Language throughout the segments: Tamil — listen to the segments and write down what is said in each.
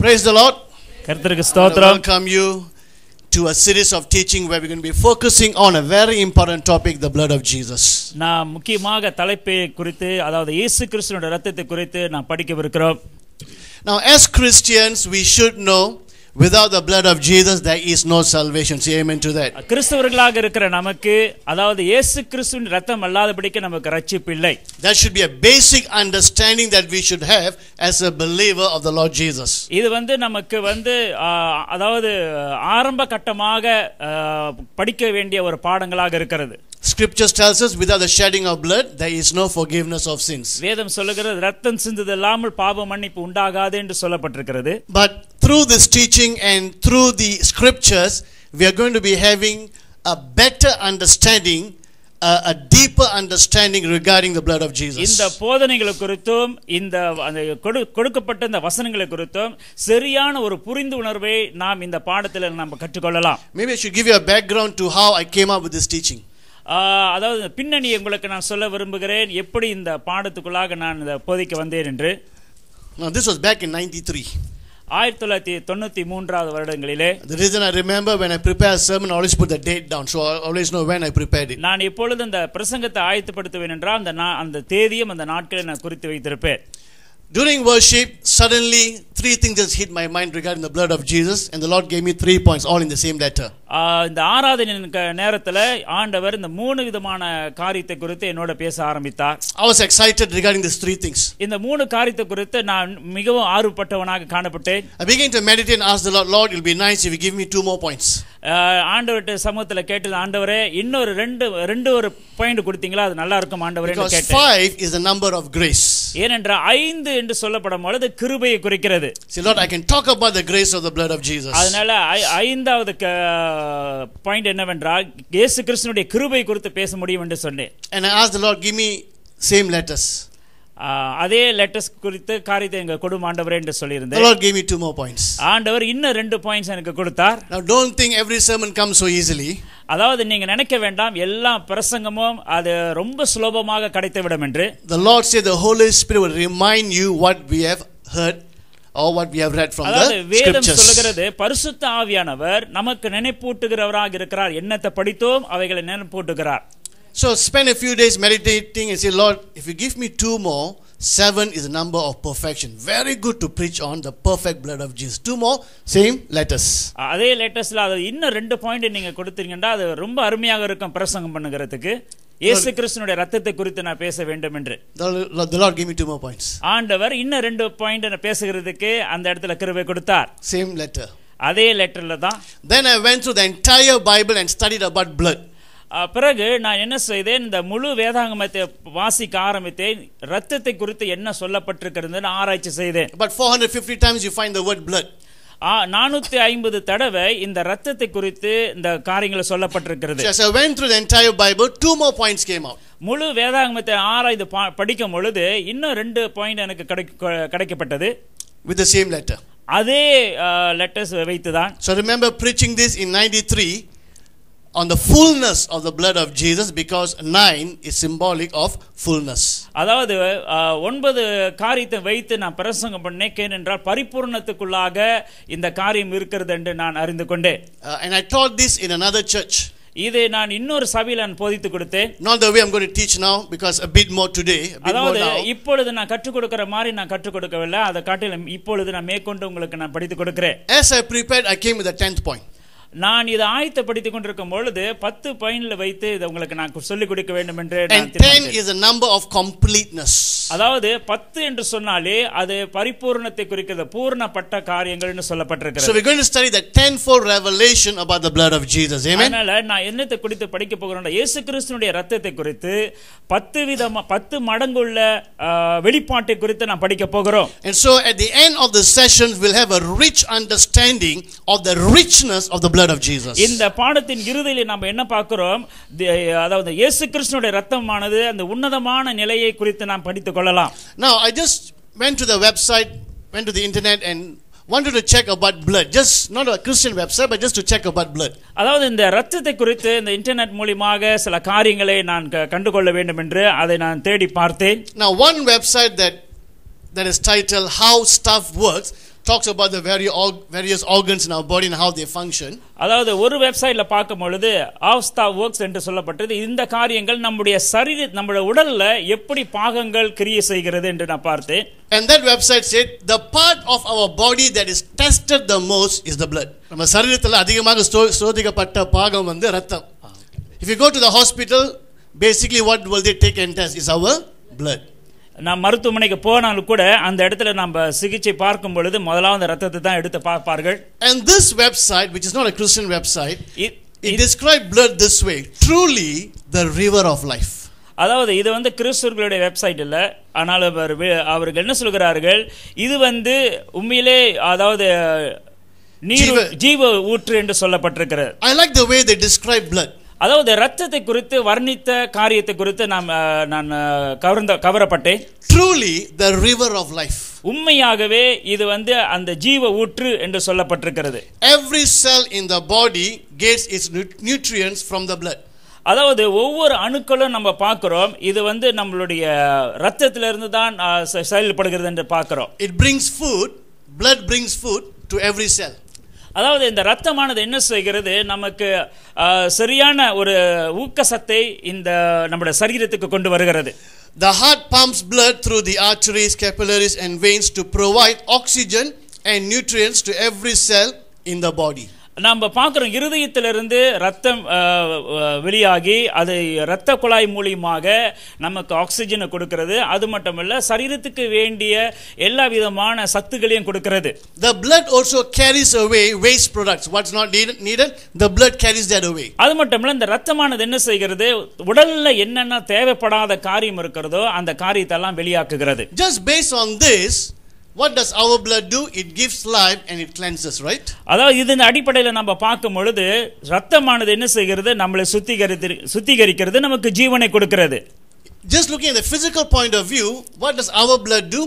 Praise the Lord. கர்த்தருக்கு I ஸ்தோத்திரம். welcome you to a series of teaching where we're going to be focusing on a very important topic, the blood of Jesus. நான் முக்கியமாக தலைப்பை குறித்து, அதாவது இயேசு கிறிஸ்துவின் இரத்தத்தை குறித்து நான் படிக்கவிருக்கிறோம். Now, as Christians, we should know without the blood of Jesus there is no salvation. Say amen to that. கிறிஸ்தவர்களாக இருக்கிற நமக்கு, அதாவது இயேசு கிறிஸ்துவின் இரத்தம் அல்லாதபடிக்கு நமக்கு ரட்சிப்பு இல்லை. That should be a basic understanding that we should have as a believer of the Lord Jesus. இது நமக்கு அதாவது ஆரம்ப கட்டமாக படிக்க வேண்டிய ஒரு பாடங்களாக இருக்கிறது. Scriptures tells us without the shedding of blood there is no forgiveness of sins. வேதம் சொல்லுகிறது இரத்தம் சிந்துதல் இல்லாமல் பாவ மன்னிப்பு உண்டாகாது என்று சொல்லப்பட்டிருக்கிறது. But through this teaching and through the scriptures we are going to be having a better understanding, a deeper understanding regarding the blood of Jesus. இந்த போதனைகளை குறித்தும் இந்த கொடுக்கப்பட்ட இந்த வசனங்களை குறித்தும் சரியான ஒரு புரிந்து உணர்வை நாம் இந்த பாடத்தில் நாம் கற்றுக்கொள்ளலாம். Maybe I should give you a background to how I came up with this teaching. அதாவது பின்னணி உங்களுக்கு நான் சொல்ல விரும்புகிறேன், எப்படி இந்த பாடத்துக்குள்ளாக நான் இதை போதிக்க வந்தேன் என்று. Now this was back in 93. 1993 வருடங்களிலே. The reason I remember when I prepare a sermon I always put the date down, so I always know when I prepared it. நான் எப்பொழுது அந்த பிரசங்கத்தை ஆயத்தப்படுத்துவேன் என்றால் அந்த தேதியும் அந்த நாட்களை நான் குறித்து வைத்திருப்பேன். During worship, suddenly three things just hit my mind regarding the blood of Jesus, and the Lord gave me 3 points all in the same letter. இந்த ஆராதனையின் நேரத்துல ஆண்டவர் இந்த மூணு விதமான காரியத்தை குறித்து என்னோட பேச ஆரம்பித்தார். I was excited regarding these 3 things. இந்த மூணு காரியத்தை குறித்து நான் மிகவும் ஆர்வப்பட்டவனாக காணப்பட்டேன். I began to meditate and ask the Lord, Lord, it will be nice if you give me 2 more points. ஆண்டவர்ட்ட சமூகத்துல கேட்டது, ஆண்டவரே இன்னொரு ரெண்டு ஒரு பாயிண்ட் கொடுத்தீங்களா அது நல்லா இருக்கும் ஆண்டவரே என்று கேட்டேன். Because 5 is the number of grace. ஏனென்றால் 5 என்று சொல்லப்படும் பொழுது கிருபையை குறிக்கிறது. See Lord, I can talk about the grace of the blood of Jesus. அதனால ஐந்தாவது பாயிண்ட் என்னவென்றால் இயேசு கிறிஸ்துவினுடைய கிருபை குறித்து பேச முடியும் என்று சொன்னேன். And I asked the Lord, give me same letters. அதே லெட்டர்ஸ் குறித்து காரியத்தை எங்க கொடும் ஆண்டவரே என்று சொல்லியிருந்தேன். The Lord gave me 2 more points. ஆண்டவர் இன்னும் 2 பாயிண்ட்ஸ் எனக்கு கொடுத்தார். Now don't think every sermon comes so easily. அதாவது நீங்க நினைக்க வேண்டாம் எல்லா பிரசங்கமும் அது ரொம்ப சுலபமாக கிடைத்துவிடும் என்று. The Lord said the Holy Spirit will remind you what we have heard or what we have read from the scriptures. வேதம் சொல்லுகிறது பரிசுத்த ஆவியானவர் நமக்கு நினைப்பூட்டுகிறவராக இருக்கிறார். என்னத்தை படித்தோம் அவைகளை நினைப்பூட்டுகிறார். So spend a few days meditating and say, Lord, if you give me 2 more, 7 is a number of perfection. Very good to preach on the perfect blood of Jesus. 2 more, same letters. அதே லெட்டர்ஸ்ல அது இன்னும் 2 பாயிண்ட் நீங்க கொடுத்தீங்கன்னா அது ரொம்ப அருமையாக இருக்கும் பிரசங்கம் பண்ணுகிறதுக்கு. இயேசு கிறிஸ்துவினுடைய இரத்தத்தை குறித்து நான் பேச வேண்டும் என்று. The Lord gave me 2 more points. ஆண்டவர் இன்னும் 2 பாயிண்ட் பேசுகிறதுக்கு அந்த இடத்துல கிருபை கொடுத்தார். Same letter. அதே லெட்டர்ல தான். Then I went through the entire Bible and studied about blood. பிறகு நான் என்ன செய்தேன், இந்த முழு வேதாகமத்தை வாசிக்க ஆரம்பித்தேன். இரத்தத்தை குறித்து என்ன சொல்லப்பட்டிருக்கிறது ஆராய்ச்சி செய்தேன். But 450 times you find the word blood. 450 தடவை இந்த இரத்தத்தை குறித்து இந்த காரியங்கள் சொல்லப்பட்டிருக்கிறது. So as I went through the entire Bible, 2 more points came out. முழு வேதாகமத்தை ஆராய்ந்து படிக்கும் பொழுது இன்னும் 2 பாயிண்ட் எனக்கு கிடைக்கப்பட்டது. With the same letter. அதே லெட்டர்ஸ் வைத்துதான். So remember preaching this in 93 on the fullness of the blood of Jesus, because 9 is symbolic of fullness. அதாவது 9 காரியத்தை வைத்து நான் பிரசங்கம் பண்ணேன் என்றால் பரிபூர்ணத்துக்குள்ளாக இந்த காரியம் இருக்கிறது என்று நான் அறிந்து கொண்டேன். And I taught this in another church. இதை நான் இன்னொரு சபையில் நான் போதித்து கொடுத்தேன். Not the way I'm going to teach now, because a bit more today, a bit more now. இப்பொழுது நான் கற்றுக் கொடுக்கிற மாதிரி நான் கற்றுக் கொடுக்கவில்லை, அதை காட்டிலும் இப்பொழுது நான் மேற்கொண்டு உங்களுக்கு நான் படித்து கொடுக்கிறேன். As I prepared, I came with the 10th point. நான் இதை ஆயத்தப்படுத்திக் கொண்டிருக்கும் பொழுது 10 பாயிண்ட்ல வைத்து இதை உங்களுக்கு நான் சொல்லிக் கொடுக்க வேண்டும் என்று. And 10 is a number of completeness. அதாவது 10 என்று சொன்னாலே அது பரிபூர்ணத்தை குறிக்கிறது, பூர்ணப்பட்ட காரியங்கள்னு சொல்லப்பட்டிருக்கிறது. So we're going to study the 10-fold revelation about the blood of Jesus. Amen. அதனால நான் என்னத்தை குறித்து படிக்க போகிறேன், இயேசு கிறிஸ்துவினுடைய இரத்தத்தை குறித்து 10 மடங்குள்ள வெளிப்பாட்டை குறித்து நான் படிக்க போகிறோம். And so at the end of the session we'll have a rich understanding of the richness of the blood of Jesus. இந்த பாடத்தின் இறுதியிலே நாம் என்ன பார்க்கிறோம், அதாவது இயேசு கிறிஸ்துவினுடைய இரத்தமானது அந்த உன்னதமான நிலையை குறித்து நாம் படித்துக் கொள்ளலாம். Now I just went to the website, went to the internet and wanted to check about blood. Just not a Christian website, but just to check about blood. அதாவது இந்த இரத்தத்தை குறித்து இந்த இன்டர்நெட் மூலமாக சில காரியங்களை நான் கண்டுகொள்ள வேண்டும் என்று அதை நான் தேடி பார்த்தேன். Now one website that is titled How Stuff Works talks about the various organs in our body and how they function. அதாவது ஒரு வெப்சைட்ல பார்க்கும் பொழுது ஆவ்ஸ்தா வர்க்ஸ் என்று சொல்லப்பட்டது. இந்த காரியங்கள் நம்முடைய உடல்ல எப்படி பாகங்கள் கிரியை செய்கிறது என்று நான் பார்த்தேன். And that website said the part of our body that is tested the most is the blood. நம்ம சரீரத்துல அதிகமாக சோதிக்கப்பட்ட பாகம் வந்து ரத்தம். If you go to the hospital, basically what will they take and test is our blood. நாம் மருத்துவமனைக்கு போனாலும் கூட அந்த இடத்துல நம்ம சிகிச்சை பார்க்கும் பொழுது முதலாவது ரத்தத்தை தான் எடுத்து பார்ப்பார்கள். And this website, which is not a Christian website, it describes blood this way: truly the river of life. அதாவது இது வந்து கிறிஸ்தவர்களுடைய வெப்சைட் இல்ல, ஆனால் அவர்கள் என்ன சொல்கிறார்கள், இது வந்து உண்மையிலே அதாவது ஜீவ ஊற்று என்று சொல்லப்பட்டிருக்கிறது. I like the way they describe blood. அதாவது ரத்தத்தை குறித்து வர்ணித்த காரியத்தை குறித்து நான் கவரப்பட்டேன். Truly the river of life. உண்மையாகவே இது வந்து அந்த ஜீவ ஊற்று என்று சொல்லப்பட்டிருக்கிறது. Every cell in the body gets its nutrients from the blood. அதாவது ஒவ்வொரு அணுக்களும் நம்ம பார்க்கிறோம், இது வந்து நம்மளுடைய ரத்தத்திலிருந்து தான் செயல்படுகிறது என்று பார்க்கிறோம். It brings food, blood brings food to every cell. அதாவது இந்த ரத்தமானது என்ன செய்கிறது, நமக்கு சரியான ஒரு ஊக்கசத்தை இந்த நம்முடைய சரீரத்துக்கு கொண்டு வருகிறது. The heart pumps blood through the arteries, capillaries and veins to provide oxygen and nutrients to every cell in the body. நம்ம பார்க்கிறோம், இருதயத்திலிருந்து ரத்தம் வெளியாகி அது இரத்த குழாய் மூலமாக நமக்கு ஆக்சிஜனை கொடுக்கிறது. அது மட்டுமல்ல, சரீரத்துக்கு வேண்டிய எல்லா விதமான சத்துக்களையும் கொடுக்கிறது. The blood also carries away waste products. What's not needed, the blood carries that away. அது மட்டுமல்ல, இந்த ரத்தமானது என்ன செய்கிறது, உடல்ல என்னென்ன தேவைப்படாத காரியம் இருக்கிறதோ அந்த காரியத்தை எல்லாம் வெளியாக்குகிறது. Just based on this, what does our blood do? It gives life and it cleanses, right? அதாவது இதன் அடிப்படையில் நம்ம பார்க்கும் பொழுது ரத்தமானது என்ன செய்கிறது, நம்மளை சுத்திகரிக்கிறது, நமக்கு ஜீவனை கொடுக்கிறது. Just looking at the physical point of view, what does our blood do?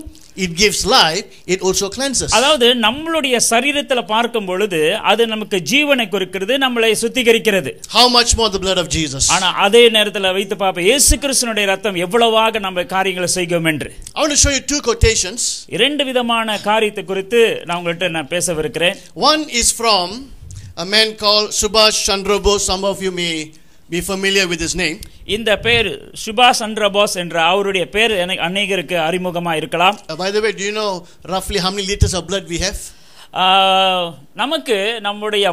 It gives life, it also cleanses. அதாவது நம்மளுடைய சரீரத்தில் பார்க்கும் பொழுது அது நமக்கு ஜீவனை கொடுக்கிறது, நம்மளை சுத்திகரிக்கிறது. How much more the blood of Jesus? ஆனா அதே நேரத்தில் வைத்து பார்ப்போம், இயேசு கிறிஸ்துவினுடைய ரத்தம் எவ்வளவாக நம்ம காரியங்களை செய்யும் என்று. I want to show you two quotations. இரண்டு விதமான காரியத்தை குறித்து நான் உங்கள்கிட்ட பேசவிருக்கிறேன். One is from a man called Subhash Chandra Bose. Some of you may be familiar with his name. இந்த பேர் சுபாஷ் சந்திர போஸ் என்ற அவருடைய பேர் அநேகருக்கு அறிமுகமா இருக்கலாம். By the way, do you know roughly how many liters of blood we have? நமக்கு நம்முடைய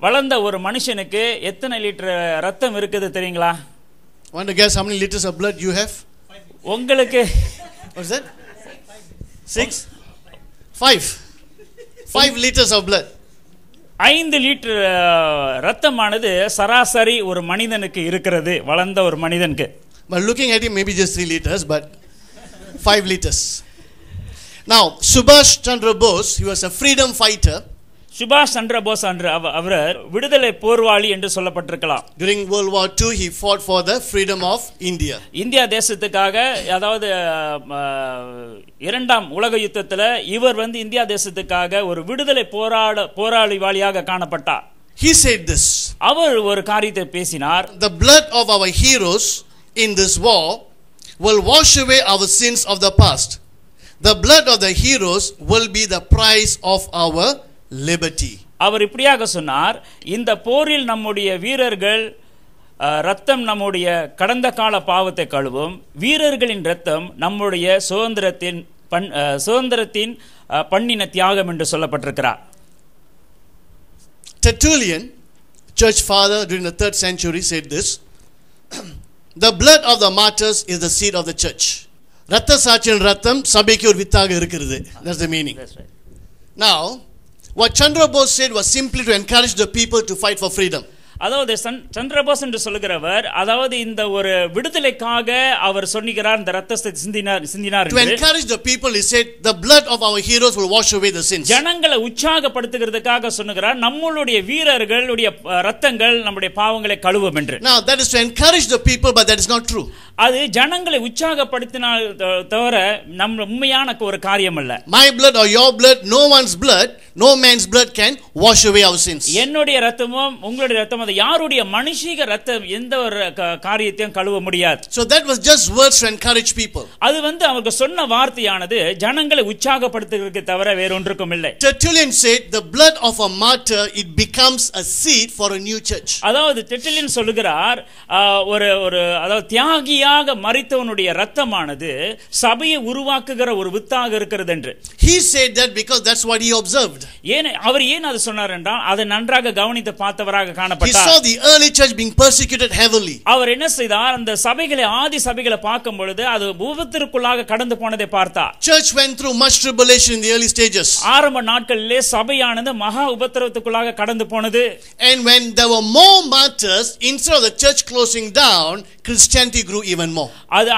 வளர்ந்த ஒரு மனுஷனுக்கு எத்தனை லிட்டர் ரத்தம் இருக்குது தெரியுங்களா? Want to guess how many liters of blood you have? உங்களுக்கு What's that? 6? 5 liters of blood. 5 litre ரத்தமானது சராசரி ஒரு மனிதனுக்கு இருக்கிறது, வளர்ந்த ஒரு மனிதனுக்கு. But looking at him, maybe just 3 liters, but 5 liters. Now, Subhash Chandra Bose, he was a freedom fighter. சுபாஷ் சந்திர போஸ் என்ற அவர் விடுதலை போர்வாளி என்று சொல்லப்பட்டிருக்கலாம். During World War II, he fought for the freedom of India. India தேசத்துக்காக, அதாவது இரண்டாம் உலக யுத்தத்தில் இவர் வந்து இந்தியா தேசத்துக்காக ஒரு விடுதலை போராளியாக காணப்பட்டார். He said this. அவர் ஒரு காரியத்தை பேசினார். The blood of our heroes in this war will wash away our sins of the past. The blood of the heroes will be the price of our liberty. அவர் இப்படியாக சொன்னார், இந்த போரில் நம்முடைய வீரர்கள் ரத்தம் நம்முடைய கடந்த கால பாவத்தை கழுவும், வீரர்களின் ரத்தம் நம்முடைய சுதந்திரத்தின் பண்ணின தியாகம் என்று சொல்லப்பட்டிருக்கிறார். Tertullian, church father during the 3rd century, said this: the blood of the martyrs is the seed of the church. ரத்த சாட்சியின் ரத்தம் சபைக்கு ஒரு வித்தாக இருக்கிறது. That's the meaning. That's right. Now, what Chandra Bose said was simply to encourage the people to fight for freedom. அதாவது சந்திரபோஸ் என்று சொல்லுகிறவர், அதாவது இந்த ஒரு விடுதலைக்காக அவர் சொன்னிக்கிறார், இந்த ரத்தத்தை சிந்தினார். To encourage the people, he said, the blood of our heroes will wash away the sins. ஜனங்களை உற்சாகப்படுத்துகிறதுக்காக சொன்னுகிறார், நம்மளுடைய வீரர்களுடைய ரத்தங்கள் நம்முடைய பாவங்களை கழுவும் என்று. Now that is to encourage the people, but that is not true. அது ஜனங்களை உற்சாகப்படுத்தினால் தவிர நம்ம உண்மையான ஒரு காரியம் அல்ல. My blood or your blood, no one's blood no man's blood can wash away our sins. என்னுடைய ரத்தமும் உங்களுடைய ரத்தமும் அது யாருடைய மனுஷிக ரத்தம் எந்த ஒரு காரியத்தையும் கழுவ முடியாது. So that was just words to encourage people. அது அவங்க சொன்ன வார்த்தையானது ஜனங்களை உற்சாகப்படுத்துவதற்கு தவிர வேற ஒன்றுக்கும் இல்லை. Tertullian said the blood of a martyr it becomes a seed for a new church. அதாவது டெர்ட்டுல்லியன் சொல்லுகிறார் ஒரு அதாவது தியாகியாக மரித்தவனுடைய ரத்தமானது சபையை உருவாக்குகிற ஒரு வித்தாக இருக்கிறது என்று. He said that because that's what he observed. அவர் ஏன் அது சொன்னார் என்றால் அதை நன்றாக கவனித்து பார்த்தவராக காணப்பட்டார். He saw the early church being persecuted heavily. அவர் என்ன செய்தார், அந்த சபைகளை ஆதி சபைகளை பார்க்கும் பொழுது அது உபத்திரவுக்குள்ளாக கடந்து போனதை பார்த்தார். Church went through much tribulation in the early stages. ஆரம்ப நாட்களிலே சபையானது மகா உபத்திரவத்துக்குள்ளாக கடந்து போனது. And when there were more martyrs, instead of the church closing down, Christianity grew even more. அது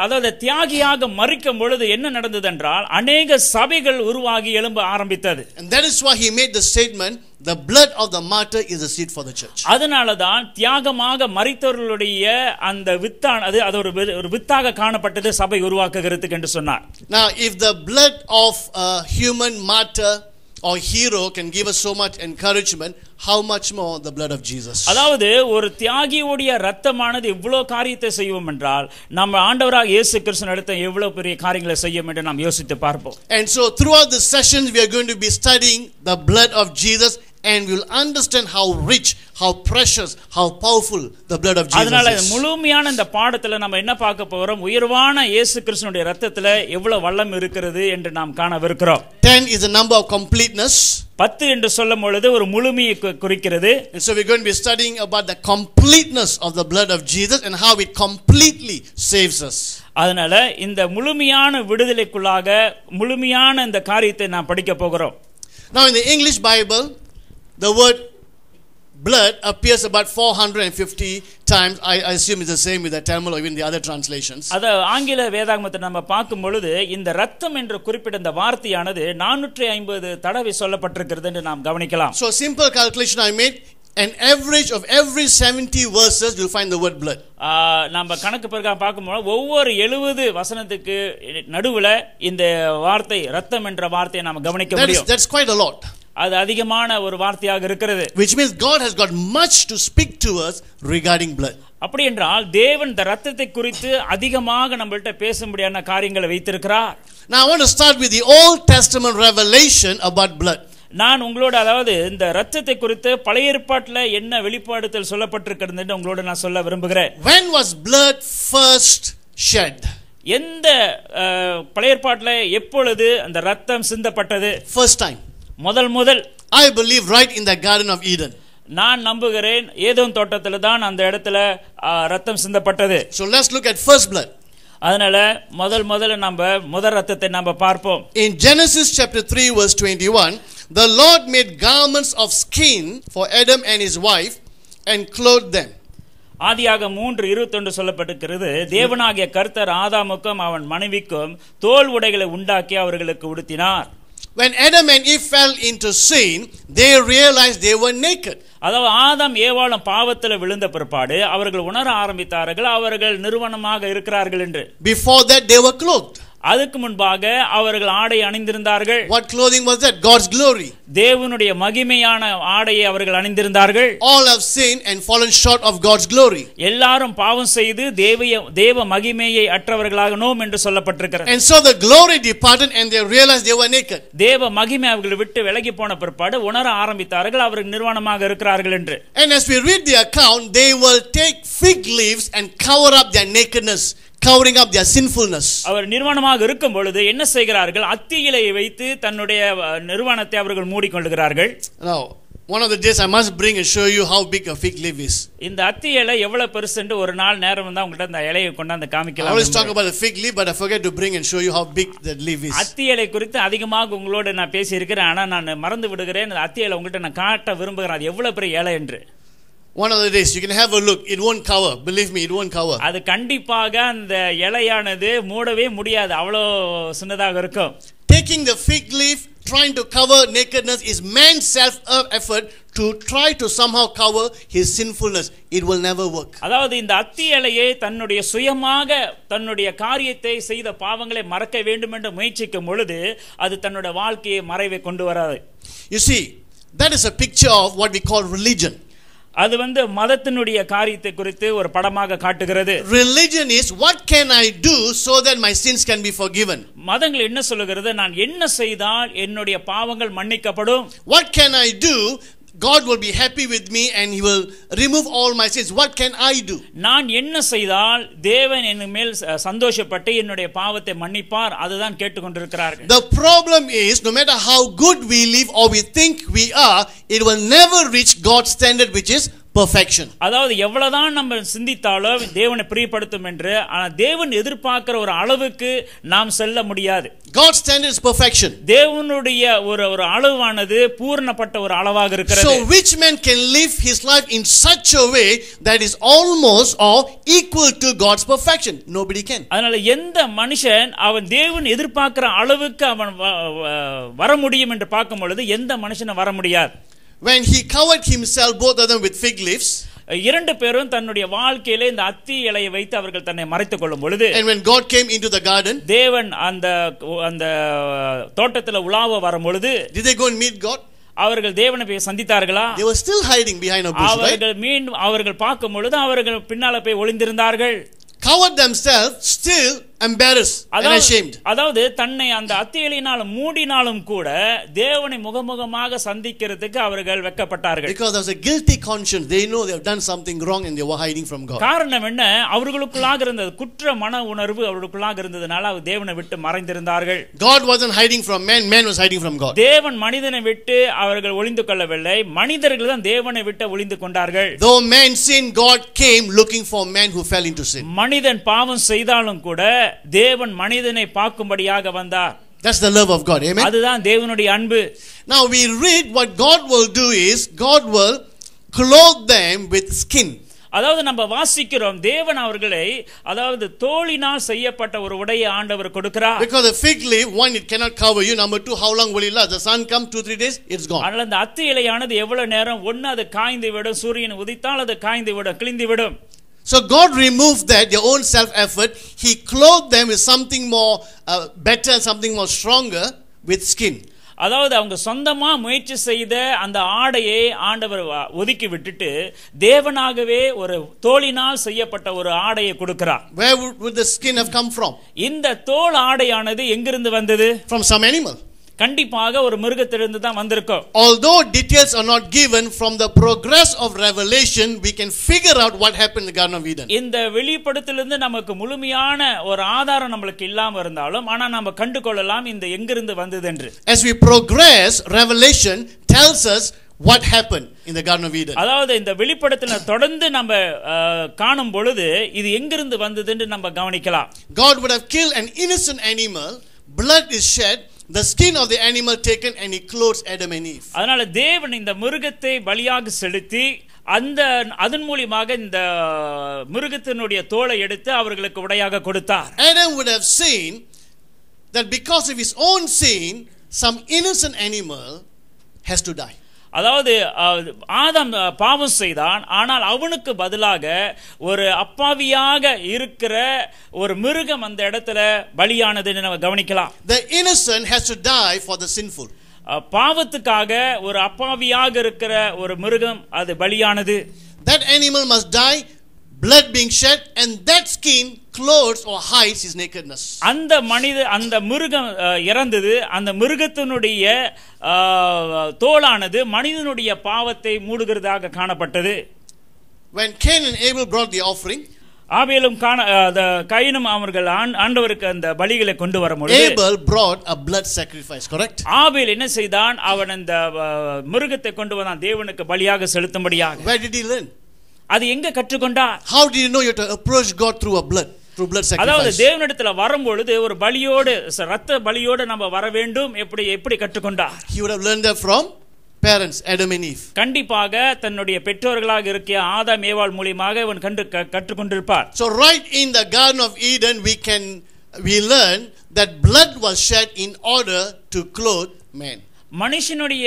அதாவது தியாகியாக மரிக்கும் பொழுது என்ன நடந்தது என்றால் அநேக சபைகள் உருவாகி எழும்ப ஆரம்பித்தது. And that is why he made the statement, the blood of the martyr is a seed for the church. அதனாலதான் தியாகமாக மரித்தவர்களுடைய அந்த வித்தானது அது ஒரு வித்தாக காணப்பட்டது சபை உருவாக்குகிறதுக்கு என்று சொன்னார். Now if the blood of a human martyr or hero can give us so much encouragement, how much more the blood of Jesus. அதாவது ஒரு தியாகியுடைய இரத்தமானது எவ்வளவு காரியத்தை செய்யும் என்றால் நம்ம ஆண்டவராகிய இயேசு கிறிஸ்து நடத்த எவ்வளவு பெரிய காரியங்களை செய்யும் என்று நாம் யோசித்து பார்ப்போம். And so throughout the sessions we are going to be studying the blood of Jesus and we will understand how rich, how precious, how powerful the blood of Jesus அதனால is. முழுமையான இந்த பாடத்துல நம்ம என்ன பார்க்க போறோம், உயர்வான இயேசு கிறிஸ்துவினுடைய இரத்தத்துல எவ்வளவு வல்லம் இருக்கிறது என்று நாம் காணவிருக்கிறோம். 10 is the number of completeness. 10 என்று சொல்லும் பொழுது ஒரு முழுமையை குறிக்கிறது. And so we are going to be studying about the completeness of the blood of Jesus and how it completely saves us. அதனால இந்த முழுமையான விடுதலைக்குள்ளாக முழுமையான இந்த காரியத்தை நாம் படிக்க போகிறோம். Now in the English Bible, the word blood appears about 450 times. I assume it's the same with the Tamil or even the other translations. அத ஆங்கில வேதாகமத்தை நம்ம பார்க்கும் பொழுது இந்த ரத்தம் என்று குறிப்பிட்ட இந்த வார்த்தையானது 450 தடவை சொல்லப்பட்டிருக்கிறது என்று நாம் கவனிக்கலாம். So simple calculation I made, an average of every 70 verses you'll find the word blood. நம்ம கணக்கு பிரகாரம் பார்க்கும்போது ஒவ்வொரு 70 வசனத்துக்கு நடுவுல இந்த வார்த்தை ரத்தம் என்ற வார்த்தையை நாம கவனிக்க முடியும். That's quite a lot. அது அதிகமான ஒரு வார்த்தையாக இருக்கிறது. Which means God has got much to speak to us regarding blood. அப்படி என்றால் தேவன் இந்த ரத்தத்தை குறித்து அதிகமாக நம்மள்ட்ட பேசும்படியான காரியங்களை வைத்திருக்கிறார். Now I want to start with the Old Testament revelation about blood. நான் உங்களோட அதாவது இந்த ரத்தத்தை குறித்து பழைய ஏற்பாட்டில் என்ன வெளிப்பாடுதல் சொல்லப்பட்டிருக்கிறது என்று உங்களோட நான் சொல்ல விரும்புகிறேன். When was blood first shed? எந்த பழைய ஏற்பாட்டில் எப்பொழுது அந்த ரத்தம் சிந்தப்பட்டது? First time. முதல் I believe right in the Garden of Eden. நான் நம்புகிறேன் ஏதோம் தோட்டத்தில் தான் அந்த இடத்துல ரத்தம் சிந்தப்பட்டது. So let's look at first blood. அதனால முதல்ல முதல் ரத்தத்தை நம்ம பார்ப்போம். In Genesis chapter 3 verse 21, the Lord made garments of skin for Adam and his wife and clothed them. ஆதியாகமம் 3:21 சொல்லப்பட்டிருக்கிறது, தேவனாகிய கர்த்தர் ஆதாமுக்கும் அவன் மனைவிக்கும் தோல் உடைகளை உண்டாக்கி அவர்களுக்கு உடுத்தினார். When Adam and Eve fell into sin, they realized they were naked. அதாவது ஆதாம் ஏவாளும் பாவத்தில் விழுந்த பிற்பாடு அவர்கள் உணர ஆரம்பித்தார்கள் அவர்கள் நிர்வாணமாக இருக்கிறார்கள் என்று. Before that they were clothed. அதுக்கு முன்பாக அவர்கள் ஆடை அணிந்திருந்தார்கள். What clothing was that? God's glory. தேவனுடைய மகிமையான ஆடையை அவர்கள் அணிந்திருந்தார்கள். All have sinned and fallen short of God's glory. எல்லாரும் பாவம் செய்து தேவ மகிமையை அற்றவர்களாகணும் என்று சொல்லப்பட்டிருக்கிறது. And so the glory departed and they realized they were naked. தேவ மகிமை அவர்களை விட்டு விலகி போன பிற்பாடு உணர ஆரம்பித்தார்கள் அவர்கள் நிர்வாணமாக இருக்கிறார்கள் என்று. And as we read the account, they will take fig leaves and cover up their nakedness, covering up their sinfulness. அவர் நிர்வாணமாக இருக்கும் பொழுது என்ன செய்கிறார்கள்? அத்தி இலையை வைத்து தன்னுடைய நிர்வாணத்தை அவர்கள் மூடிக்கொள்கிறார்கள். Now, one of the days I must bring and show you how big a fig leaf is. இந்த அத்தி இலை எவ்வளவு பெருசுன்னு ஒரு நாள் நேரம் வந்தா உங்கள்ட்ட அந்த இலையை கொண்டாந்து காமிக்கலாம். I always talk about the fig leaf, but I forget to bring and show you how big that leaf is. அத்தி இலை குறித்து அதிகமாக உங்களோட நான் பேசி இருக்கிறேன், ஆனா நான் மறந்து விடுகிறேன். அத்தி இலை உங்கள்ட்ட நான் காட்ட விரும்புகிறேன் அது எவ்வளவு பெரிய இலை என்று. One of the days you can have a look. It won't cover. Believe me, it won't cover. அது கண்டிப்பாக அந்த இலையானது மூடவே முடியாது, அவ்வளோ சின்னதாக இருக்கும். Taking the fig leaf, trying to cover nakedness is man's self-effort to try to somehow cover his sinfulness. It will never work. அதாவது இந்த அத்தி இலையை தன்னுடைய சுயமாக தன்னுடைய காரியத்தை செய்த பாவங்களை மறக்க வேண்டும் என்று முயற்சிக்கும் பொழுது அது தன்னுடைய வாழ்க்கையை மறைவை கொண்டு வராது. You see, that is a picture of what we call religion. அது மதத்தினுடைய காரியத்தை குறித்து ஒரு படமாக காட்டுகிறது. Religion is what can I do so that my sins can be forgiven. மதங்கள் என்ன சொல்லுகிறது? நான் என்ன செய்தால் என்னுடைய பாவங்கள் மன்னிக்கப்படும்? What can I do? God will be happy with me and he will remove all my sins. What can I do? நான் என்ன செய்தால் தேவன் என் மேல் சந்தோஷப்பட்டு என்னுடைய பாவத்தை மன்னிப்பார், அதுதான் கேட்டுக்கொண்டிருக்கிறார்கள். The problem is, no matter how good we live or we think we are, it will never reach God's standard, which is perfection. அதாவது எவ்வளவுதான் நம்ம சிந்தித்தாலும் தேவனை பிரியப்படுத்தும் என்று, ஆனால் தேவன் எதிர்பார்க்கிற ஒரு அளவுக்கு நாம் செல்ல முடியாது. God's standard is perfection. தேவனுடைய ஒரு அளவானது பூரணப்பட்ட ஒரு அளவாக இருக்கிறது. So which man can live his life in such a way that is almost or equal to God's perfection? Nobody can. அதனால எந்த மனுஷன் அவன் தேவன் எதிர்பார்க்கிற அளவுக்கு அவன் வர முடியும் என்று பார்க்கும் பொழுது எந்த மனுஷனும் வர முடியாது. When he covered himself, both of them, with fig leaves, இரண்டு பேரும் தன்னுடைய வாழ்க்கையிலே இந்த அத்தி இலையை வைத்து அவர்கள் தன்னை மறைத்துக் கொள்ளும் பொழுது, and when God came into the garden, தேவன் அந்த தோட்டத்தில் உலாவ வரும் பொழுது, did they go and meet God? அவர்கள் தேவனை போய் சந்தித்தார்களா? They were still hiding behind a bush, right? அவர்கள் பார்க்கும் பொழுது அவர்கள் பின்னால போய் ஒளிந்திருந்தார்கள். Covered themselves, still embarrassed and ashamed. அதாவது தன்னை அந்த அத்தி இலையினால் மூடினாலும் கூட தேவனை முகமுகமாக சந்திக்கிறதுக்கு அவர்கள் வெட்கப்பட்டார்கள். Because there was a guilty conscience. They know they have done something wrong and they were hiding from God. காரணம் என்ன? அவர்களுக்குள்ளாக இருந்தது குற்ற மன உணர்வு, அவர்களுக்குள்ளாக இருந்ததனால அவர் தேவனை விட்டு மறைந்திருந்தார்கள். God wasn't hiding from man, man was hiding from God. தேவன் மனிதனை விட்டு அவர்கள் ஒளிந்து கொள்ளவில்லை, மனிதர்கள் தான் தேவனை விட்டு ஒளிந்து கொண்டார்கள். Though man sinned, God came looking for man who fell into sin. மனிதன் பாவம் செய்தாலும் கூட தேவன் மனிதனை பார்க்கும்படியாக வந்தார். That's the love of God. Amen. அதுதான் தேவனுடைய அன்பு. Now we read what God will do is God will clothe them with skin. அதாவது நம்ம வாசிக்கிறோம் தேவன் அவர்களை அதாவது தோலினால் செய்யப்பட்ட ஒரு உடையை ஆண்டவர் கொடுக்கிறார். Because the fig leaf, one, it cannot cover you. Number two, how long will it last? The sun come 2-3 days, it's gone. அதனால அந்த அத்தி இலையானது எவ்வளவு நேரம், ஒன்னு அது காய்ந்து விடும், சூரியன் உதித்தால் அது காய்ந்து விடும், கிழிந்து விடும். So God removed that, their own self-effort. He clothed them with something more better, something more stronger, with skin. அதாவது அவங்க சொந்தமா முயற்சி செய்த அந்த ஆடையை ஆண்டவர் ஒதுக்கி விட்டுட்டு தேவனாகவே ஒரு தோலினால் செய்யப்பட்ட ஒரு ஆடையை கொடுக்கிறார். Where would the skin have come from? இந்த தோல் ஆடையானது எங்கிருந்து வந்தது? From some animal. கண்டிப்பாக ஒரு மிருகத்திலிருந்து தான் வந்திருக்கும். Although details are not given, from the progress of revelation we can figure out what happened in the Garden of Eden. இந்த வெளிப்படுத்தலிருந்து நமக்கு முழுமையான ஒரு ஆதாரம் நமக்கு இல்லாம இருந்தாலும் ஆனா நாம கண்டு கொள்ளலாம் இந்த எங்கிருந்து வந்தது என்று. As we progress, revelation tells us what happened in the Garden of Eden. அதாவது இந்த வெளிப்படுத்தல தொடர்ந்து நம்ம காணும் பொழுது இது எங்கிருந்து வந்தது என்று நம்ம கவனிக்கலாம். God would have killed an innocent animal, blood is shed, the skin of the animal taken, and he clothes Adam and Eve. அதனால தேவன் இந்த மிருகத்தை பலியாக செலுத்தி அதன் மூலமாக இந்த மிருகத்தினுடைய தோலை எடுத்து அவர்களுக்கு உடையாக கொடுத்தார். Adam would have seen that because of his own sin, some innocent animal has to die. அதாவது ஆதாம் பாவம் செய்தான், ஆனால் அவனுக்கு பதிலாக ஒரு அப்பாவியாக இருக்கிற ஒரு மிருகம் அந்த இடத்துல பலியானது நம்ம கவனிக்கலாம். The innocent has to die for the sinful. பாவத்துக்காக ஒரு அப்பாவியாக இருக்கிற ஒரு மிருகம் அது பலியானது. That animal must die, blood being shed, and that skin clothes or hides his nakedness. அந்த மிருகம் இறந்தது, அந்த மிருகத்தினுடைய தோலானது மனிதனுடைய பாவத்தை மூடுகிறதாக காணப்பட்டது. When Cain and Abel brought the offering, ஆபேலும் கைனும் அவர்கள் ஆண்டவருக்கு அந்த பலிகளை கொண்டு வரும்பொழுது Abel brought a blood sacrifice, correct? ஆபேல் என்ன செய்தான்? அவன் அந்த மிருகத்தை கொண்டு வந்தான் தேவனுக்கு பலியாக செலுத்தும்படியாக. Where did he learn? அது எங்க கற்றுக்கொண்டார்? How did you know you have to approach God through blood sacrifice? அதாவது தேவனிடத்தில் வரும்பொழுது ஒரு பலியோடு, இரத்த பலியோடு நம்ம வர வேண்டும், எப்படி கற்றுக்கொண்டார்? He would have learned that from parents, Adam and Eve. கண்டிப்பாக தன்னுடைய பெற்றோர்களாக இருக்கிய ஆதாம் ஏவாள் மூலமாக இவன் கற்றுக்கொண்டிருப்பார். So right in the Garden of Eden we learn that blood was shed in order to clothe man. மனுஷனுடைய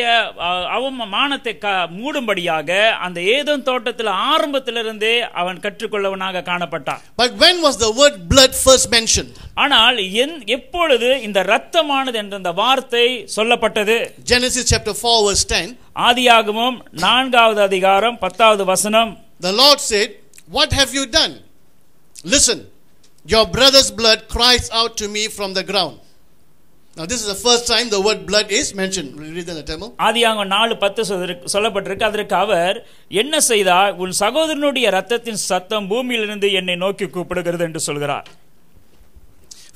அவமானத்தை மூடும்படியாக அந்த ஏதேன் தோட்டத்தில் ஆரம்பத்திலிருந்தே அவன் கற்றுக்கொள்ளவனாக காணப்பட்டான். But when was the word blood first mentioned? ஆனால் எப்பொழுது இந்த இரத்தமானது என்ற இந்த வார்த்தை சொல்லப்பட்டது? Genesis chapter 4 verse 10. ஆதியாகமம் 4வது அதிகாரம் 10வது வசனம். The Lord said, "What have you done? Listen, your brother's blood cries out to me from the ground." Now this is the first time the word blood is mentioned. Read in the Tamil. ஆதியாகமம் 4:10 சொல்லப்பட்டிருக்கு. அதற்கு அவர் என்ன செய்தார்? உன் சகோதரனுடைய இரத்தத்தின் சத்தம் பூமியிலிருந்து என்னை நோக்கி கூப்பிடுகிறது என்று சொல்கிறார்.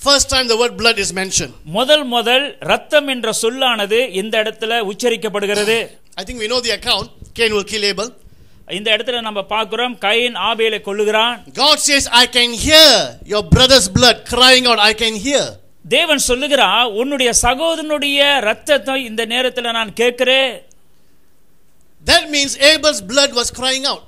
First time the word blood is mentioned. முதல் இரத்தம் என்ற சொல்லானது இந்த இடத்துல உச்சரிக்கப்படுகிறது. I think we know the account. Cain will kill Abel. இந்த இடத்துல நம்ம பார்க்கிறோம் கயீன் ஆபேலை கொல்லுகிறான். God says, "I can hear your brother's blood crying out. I can hear." தேவன் சொல்லுகிறார், உன்னுடைய சகோதரனுடைய இரத்தத்தை இந்த நேரத்தில் நான் கேட்கிறேன். That means Abel's blood was crying out.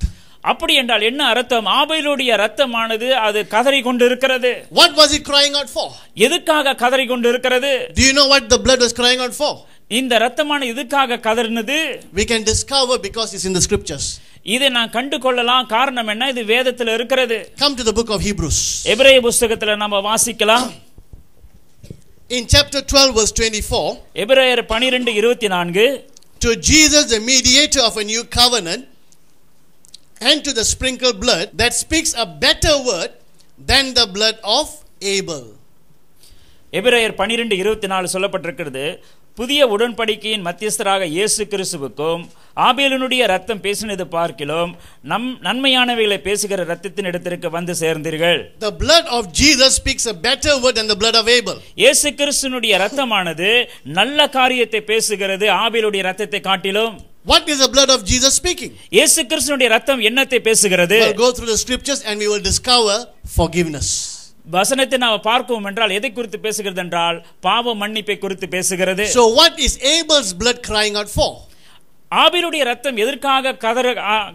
அப்படி என்றால் என்ன அர்த்தம்? ஆபேலுடைய இரத்தமானது அது கதறி கொண்டிருக்கிறது. What was he crying out for? எதுக்காக கதறி கொண்டிருக்கிறது? Do you know what the blood was crying out for? இந்த இரத்தமானது எதுக்காக கதறினது? We can discover because it's in the scriptures. இதை நான் கண்டு கொள்ளலாம். காரணம் என்ன? இது வேதத்தில் இருக்கிறது. Come to the book of Hebrews. எபிரேய புத்தகத்தில் நம்ம வாசிக்கலாம். In chapter 12 verse 24, எபிரேயர் 12:24, to Jesus the mediator of a new covenant and to the sprinkled blood that speaks a better word than the blood of Abel. எபிரேயர் 12:24 சொல்லப்பட்டிருக்கிறது. புதிய உடன்படிக்கையின் மத்தியஸ்தராக இயேசு கிறிஸ்துவுக்கும் ஆபேலினுடைய இரத்தம் பேசினது பார்க்கிலும் நன்மையானவைகளை பேசுகிற இரத்தத்தின் இடத்திற்கு வந்து சேர்ந்தீர்கள். The blood of Jesus speaks a better word than the blood of Abel. இயேசு கிறிஸ்துவினுடைய இரத்தமானது நல்ல காரியத்தை பேசுகிறது ஆபேலுடைய இரத்தத்தை காட்டிலும். What is the blood of Jesus speaking? இயேசு கிறிஸ்துவினுடைய இரத்தம் என்னத்தை பேசுகிறது? We'll go through the scriptures and we will discover forgiveness. வசனத்தை நாம் பார்ப்போம் என்றால் எதை குறித்து பேசுகிறது என்றால் பாவ மன்னிப்பை குறித்து பேசுகிறது. So what is Abel's blood crying out for? ஆபேலுடைய இரத்தம் எதற்காக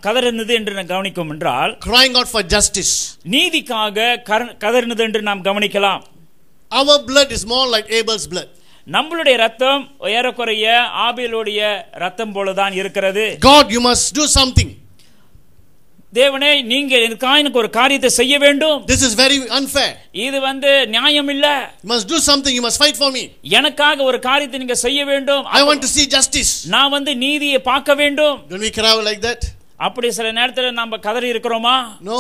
கதறினது என்று நாம் கவனிக்கும் என்றால் crying out for justice. நீதிக்காக கதறினது என்று நாம் கவனிக்கலாம். Our blood is more like Abel's blood. நம்மளுடைய இரத்தம் ஏறக்குறைய ஆபேலுடைய இரத்தம் போலதான் இருக்கிறது. God, you must do something. தேவனே நீங்க எனக்கு ஒரு காரியத்தை செய்ய வேண்டும். This is very unfair. இது நியாயம் இல்ல. You must do something. You must fight for me. எனக்காக ஒரு காரியத்தை நீங்க செய்ய வேண்டும். I want to see justice. நான் நீதியை பார்க்க வேண்டும். Don't we cry out like that? அப்படி சில நேரத்துல நம்ம கதறி இருக்கிறோமா? No.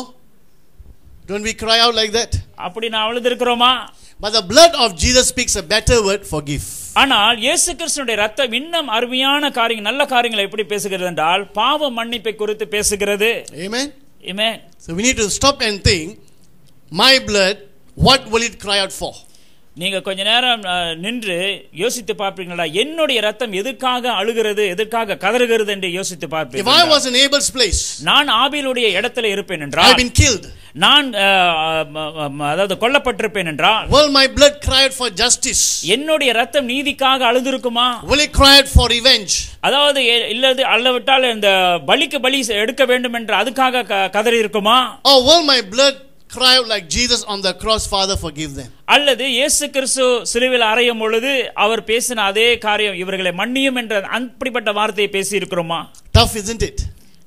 Don't we cry out like that? அப்படி நான் அழுது இருக்கிறோமா? But the blood of Jesus speaks a better word, forgive. ஆனால் இயேசு கிறிஸ்துவினுடைய இரத்தம் இன்னும் அருமையான காரியங்கள் நல்ல காரியங்களை எப்படி பேசுகிறது என்றால் பாவ மன்னிப்பை குறித்து பேசுகிறது. Amen. Amen. So we need to stop and think, my blood, what will it cry out for? நீங்க கொஞ்ச நேரம் நின்று யோசித்து பார்ப்பீங்களா என்னுடைய இரத்தம் எதுக்காக அழுகிறது எதுக்காக கதறுகிறது என்று யோசித்து பார்ப்பீங்க. If I was in Abel's place, நான் ஆபேலுடைய இடத்துல இருப்பேன் என்றால் I've been killed. நான் அதாவது கொல்லப்பட்டிருப்பேன் என்றால் will my blood cry out for justice? என்னுடைய இரத்தம் நீதிக்காக அழுதிருக்குமா? Will it cry out for revenge? அதாவது இல்லது அல்லவிட்டால் இந்த பலிக்கு பலி எடுக்க வேண்டும் என்று அதுக்காக கதறி இருக்குமா? Or will my blood cry out like Jesus on the cross, Father forgive them? அல்லது இயேசு கிறிஸ்து சிலுவையில் அறையும் பொழுது அவர் பேசின அதே காரியம் இவர்களை மன்னியும் என்ற அப்படிப்பட்ட வார்த்தையை பேசி இருக்கிறோமா? Tough, isn't it?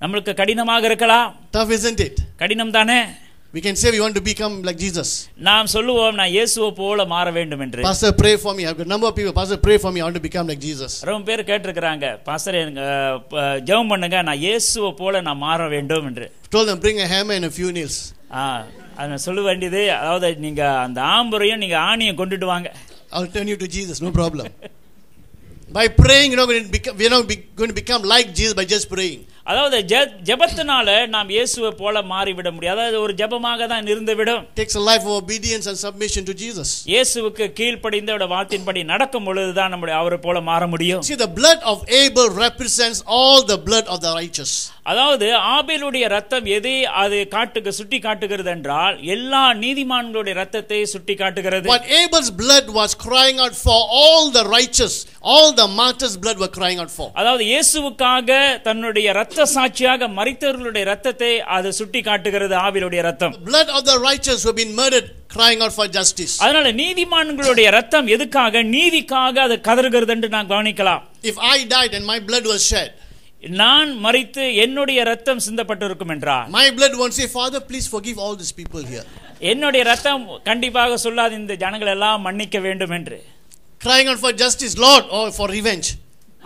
நமக்கு கடினமாக இருக்கலாம். Tough, isn't it? கடினம் தானே. We can say we want to become like Jesus. நாம் சொல்லுவோம் நான் இயேசுவை போல மாற வேண்டும் என்று. Pastor, pray for me. I've got a number of people. Pastor, pray for me. I want to become like Jesus. ரொம்ப பேர் கேட்டிருக்கிறாங்க, பாஸ்டர் ஜெபம் பண்ணுங்க நான் இயேசுவை போல நான் மாற வேண்டும் என்று. Told them bring a hammer and a few nails. அதை சொல்ல வேண்டியது அதாவது நீங்க அந்த ஆம்பரையும் நீங்க ஆணியும் கொண்டுட்டு வாங்க. I'll turn you to Jesus, no problem. By praying, we're not going to become like Jesus by just praying. அதாவது ஜெபத்தினால நாம் இயேசுவை போல மாறிவிட முடியாது. அதாவது ஒரு ஜெபமாக தான் இருந்து விடும். Takes a life of obedience and submission to Jesus. இயேசுவுக்கு கீழ்ப்படிந்து அவருடைய வார்த்தையின்படி நடக்கும் பொழுது தான் அவரை போல மாற முடியும். See, the blood of Abel represents all the blood of the righteous. அதாவது ஆபேலுடைய ரத்தம் எதை அது சுட்டி காட்டுகிறது என்றால் எல்லா நீதிமான்களுடைய ரத்தத்தை சுட்டி காட்டுகிறது. But Abel's blood was crying out for all the righteous, all the martyrs' blood were crying out for. அதாவது இயேசுவுக்காக தன்னுடைய இரத்த சாட்சியாக மரித்தவர்களுடைய இரத்தத்தை அது சுட்டி காட்டுகிறது ஆபேலுடைய ரத்தம். The blood of the righteous who have been murdered crying out for justice. அதனால நீதிமான்களுடைய ரத்தம் எதுக்காக நீதிக்காக அது கதறுகிறது என்று நான் கவனிக்கலாம். If I died and my blood was shed, நான் மரித்து என்னுடைய ரத்தம் சிந்தப்பட்டிருக்கும் என்றால் my blood won't say, Father, please forgive all these people here. என்னுடைய ரத்தம் கண்டிப்பாக சொல்லாது இந்த ஜனங்கள் எல்லாம் மன்னிக்க வேண்டும் என்று. Crying out for justice, Lord, or for revenge.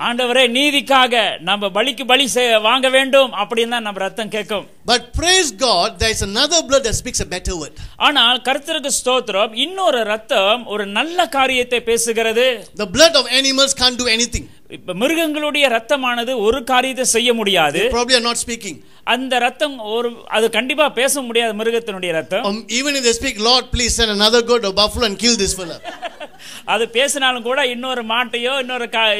ஆண்டவரே நீதிக்காக நம்ம பலிக்கு பலி வாங்க வேண்டும் அப்படின்னு தான் நம்ம ரத்தம் கேட்கும். But praise God, there is another blood that speaks a better word. ஆனால் கர்த்தருக்கு ஸ்தோத்திரம், இன்னொரு ரத்தம் ஒரு நல்ல காரியத்தை பேசுகிறது. The blood of animals can't do anything. இப்ப மிருகங்களுடைய ரத்தமானது ஒரு காரியத்தை செய்ய முடியாது. They probably are not speaking. அந்த ரத்தம் அது கண்டிப்பா பேச முடியாது மிருகத்தினுடைய ரத்தம். Even if they speak, Lord, please send another goat or buffalo and kill this fella. அது பேசினாலும் கூட இன்னொரு மாட்டையோ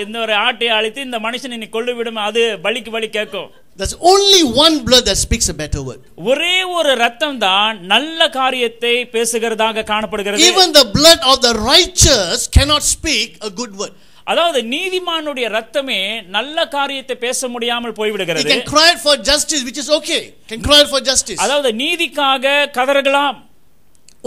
இன்னொரு ஆட்டையோ அழித்து இந்த மனுஷனை நீ கொண்டு விடும், அது பலிக்கு பலி கேட்கும். There's only one blood that speaks a better word. ஒரே ஒரு ரத்தம் தான் நல்ல காரியத்தை பேசுகிறதாக காணப்படுகிறது. Even the blood of the righteous cannot speak a good word. அதாவது நீதிமானுடைய ரத்தமே நல்ல காரியத்தை பேச முடியாமல் போய்விடுகிறது. He can cry for justice, which is okay. Can cry for justice. அதாவது நீதிக்காக கதறலாம்.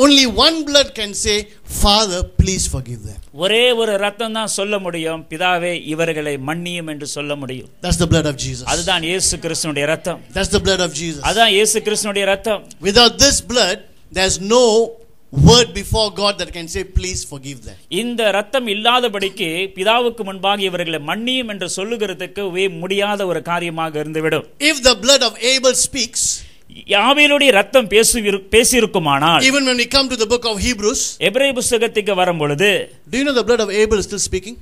Only one blood can say, Father, please forgive them. ஒரே ஒரு ரத்தம் தான் சொல்ல முடியும், பிதாவே இவர்களை மன்னியும் என்று சொல்ல முடியும். That's the blood of Jesus. அதுதான் இயேசு கிறிஸ்துவினுடைய ரத்தம். That's the blood of Jesus. அதுதான் இயேசு கிறிஸ்துவினுடைய ரத்தம். Without this blood, there's no word before God that can say, please forgive them. இந்த ரத்தம் இல்லாதபடிக்கு பிதாவுக்கு முன்பாக இவர்களை மன்னியும் என்று சொல்லுகிறதுக்கு முடியாத ஒரு காரியமாக இருந்துவிடும். If the blood of Abel speaks, ஆபேலுடைய ரத்தம் பேசியிருக்குமானால், even when we come to the book of Hebrews, எபிரேய புத்தகத்துக்கு வரும் பொழுது, do you know the blood of Abel is still speaking?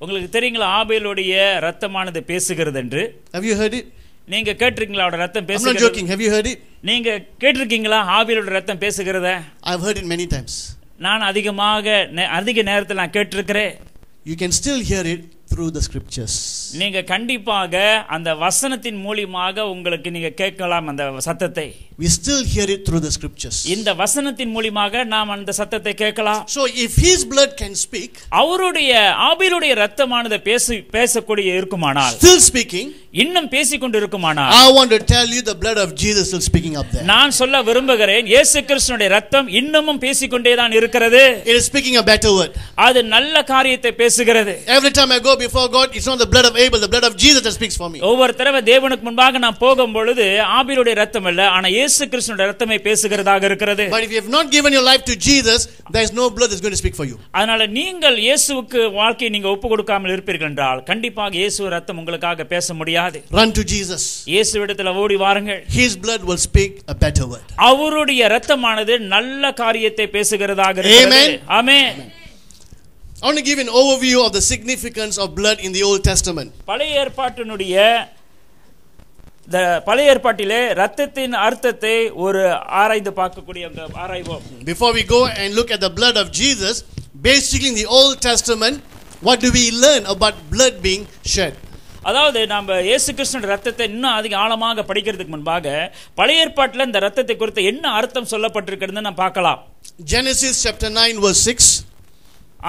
உங்களுக்கு தெரியுங்களா ஆபேலுடைய ரத்தமானது பேசுகிறது என்று? Have you heard it? நீங்க கேட்டிருக்கீங்களா அவருடைய ரத்தம் பேசுகிறது? I'm not joking. Have you heard it? நீங்க கேட்டிருக்கீங்களா ஆபேலுடைய ரத்தம் பேசுகிறத? I've heard it many times. நான் அதிக நேரத்தில் நான் கேட்டிருக்கிறேன். You can still hear it through the scriptures. நீங்க கண்டிப்பாக அந்த வசனத்தின் மூலமாக உங்களுக்கு நீங்க கேட்கலாம் அந்த சத்தத்தை. We still hear it through the scriptures. இந்த வசனத்தின் மூலமாக நாம் அந்த சத்தத்தை கேட்கலாம். So if his blood can speak, அவருடைய ஆபேலுடைய இரத்தமானது பேசக்கூடிய இருக்குமானால், still speaking, இன்னும் பேசிக்கொண்டு இருக்குமானால், I want to tell you the blood of Jesus still speaking up there. நான் சொல்ல விரும்புகிறேன், இயேசு கிறிஸ்துவினுடைய இரத்தம் இன்னமும் பேசிக்கொண்டே தான் இருக்கிறது. It is speaking a better word. அது நல்ல காரியத்தை பேசுகிறது. Every time I go before God, it's not the blood of Abel, the blood of Jesus that speaks for me. ஒவ்வொரு தடவை தேவனுக்கு முன்பாக நான் போகும் பொழுது ஆபேலுடைய இரத்தம் இல்ல, ஆனா இயேசு கிறிஸ்துவினுடைய இரத்தமே பேசுகிறதாக இருக்கிறது. But if you have not given your life to Jesus, there is no blood that's going to speak for you. அதனால நீங்கள் இயேசுவுக்கு வாழ்க்கையை நீங்க ஒப்பு கொடுக்காமல் இருப்பீர்கள் என்றால் கண்டிப்பாக இயேசு இரத்தம் உங்களுக்காக பேச முடியாது. Run to Jesus. இயேசுவிடத்தில் ஓடி வாருங்கள். His blood will speak a better word. அவருடைய இரத்தமானது நல்ல காரியத்தை பேசுகிறதாக இருக்கிறது. ஆமென். I want to give an overview of the significance of blood in the Old Testament. பழைய ஏற்பாட்டிலே இரத்தத்தின் அர்த்தத்தை ஒரு ஆராய்ந்து பார்க்கக்கூடிய ஆராய்வோம். Before we go and look at the blood of Jesus, basically in the Old Testament, what do we learn about blood being shed? அதாவது நம்ம இயேசு கிறிஸ்துவின் ரத்தத்தை இன்னும் அதிக ஆழமாக படிக்கிறதுக்கு முன்பாக பழைய ஏற்பாட்டில் இந்த ரத்தத்தை குறித்து என்ன அர்த்தம் சொல்லப்பட்டிருக்கிறது நாம் பார்க்கலாம். Genesis chapter 9 verse 6.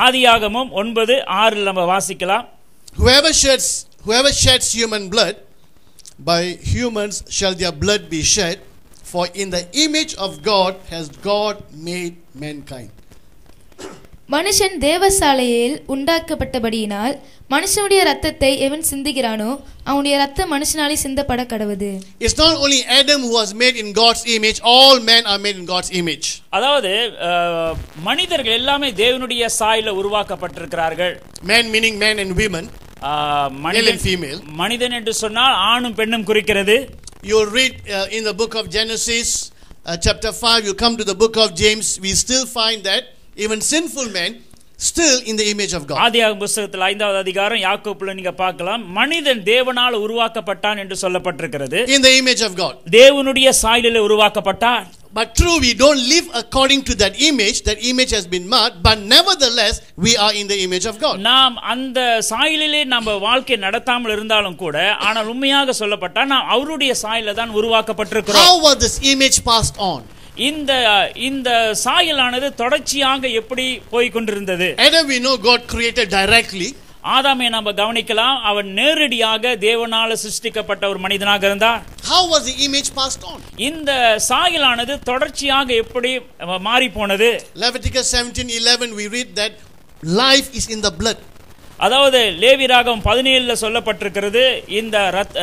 ஆதியாகமம் 9:6 நம்ம வாசிக்கலாம். Whoever sheds human blood, by humans shall their blood be shed, for in the image of God has God made mankind. மனுஷன் தேவசாலையில் உண்டாக்கப்பட்டபடியினால் மனுஷனுடைய ரத்தத்தை எவன் சிந்துகிறானோ அவனுடைய ரத்தம் மனுஷனாலே சிந்தப்பட கடவுது. It's not only Adam who was made in God's image, all men are made in God's image. அதாவது மனிதர்கள் எல்லாமே தேவனுடைய சாயலில் உருவாக்கப்பட்டிருக்கிறார்கள். Man meaning men and women, male and female. மனிதன் என்று சொன்னால் ஆணும் பெண்ணும் குறிக்கிறது. You will read in the book of Genesis chapter 5, you come to the book of James, we still find that even sinful men still in the image of God. ஆதியாகமம் புத்தகத்தில் 5வது அதிகாரம் யாக்கோபுல நீங்க பார்க்கலாம், மனிதன் தேவனால் உருவாக்கப்பட்டான் என்று சொல்லப்பட்டிருக்கிறது. In the image of God. தேவனுடைய சாயலிலே உருவாக்கப்பட்டான். But true, we don't live according to that image. That image has been marked, but nevertheless, we are in the image of God. நாம் அந்த சாயலிலே நம்ம வாழ்க்கை நடத்தாமல் இருந்தாலும் கூட ஆனால் உண்மையாக சொல்லப்பட்டா நாம் அவருடைய சாயலில் தான் உருவாக்கப்பட்டிருக்கிறோம். How was this image passed on? இந்த சாயலானது தொடர்ச்சியாக எப்படி போய் கொண்டிருந்தது? Adam, we know God created directly. ஆதாமை நாம கவனிக்கலாம், அவன் நேரடியாக தேவனால சிருஷ்டிக்கப்பட்ட ஒரு மனிதனாக இருந்தார். How was the image passed on? இந்த சாயலானது தொடர்ச்சியாக எப்படி மாறி போனது? Leviticus 17:11 we read that life is in the blood. அதாவது லேவியராகமம் 17ல சொல்லப்பட்டிருக்கிறது இந்த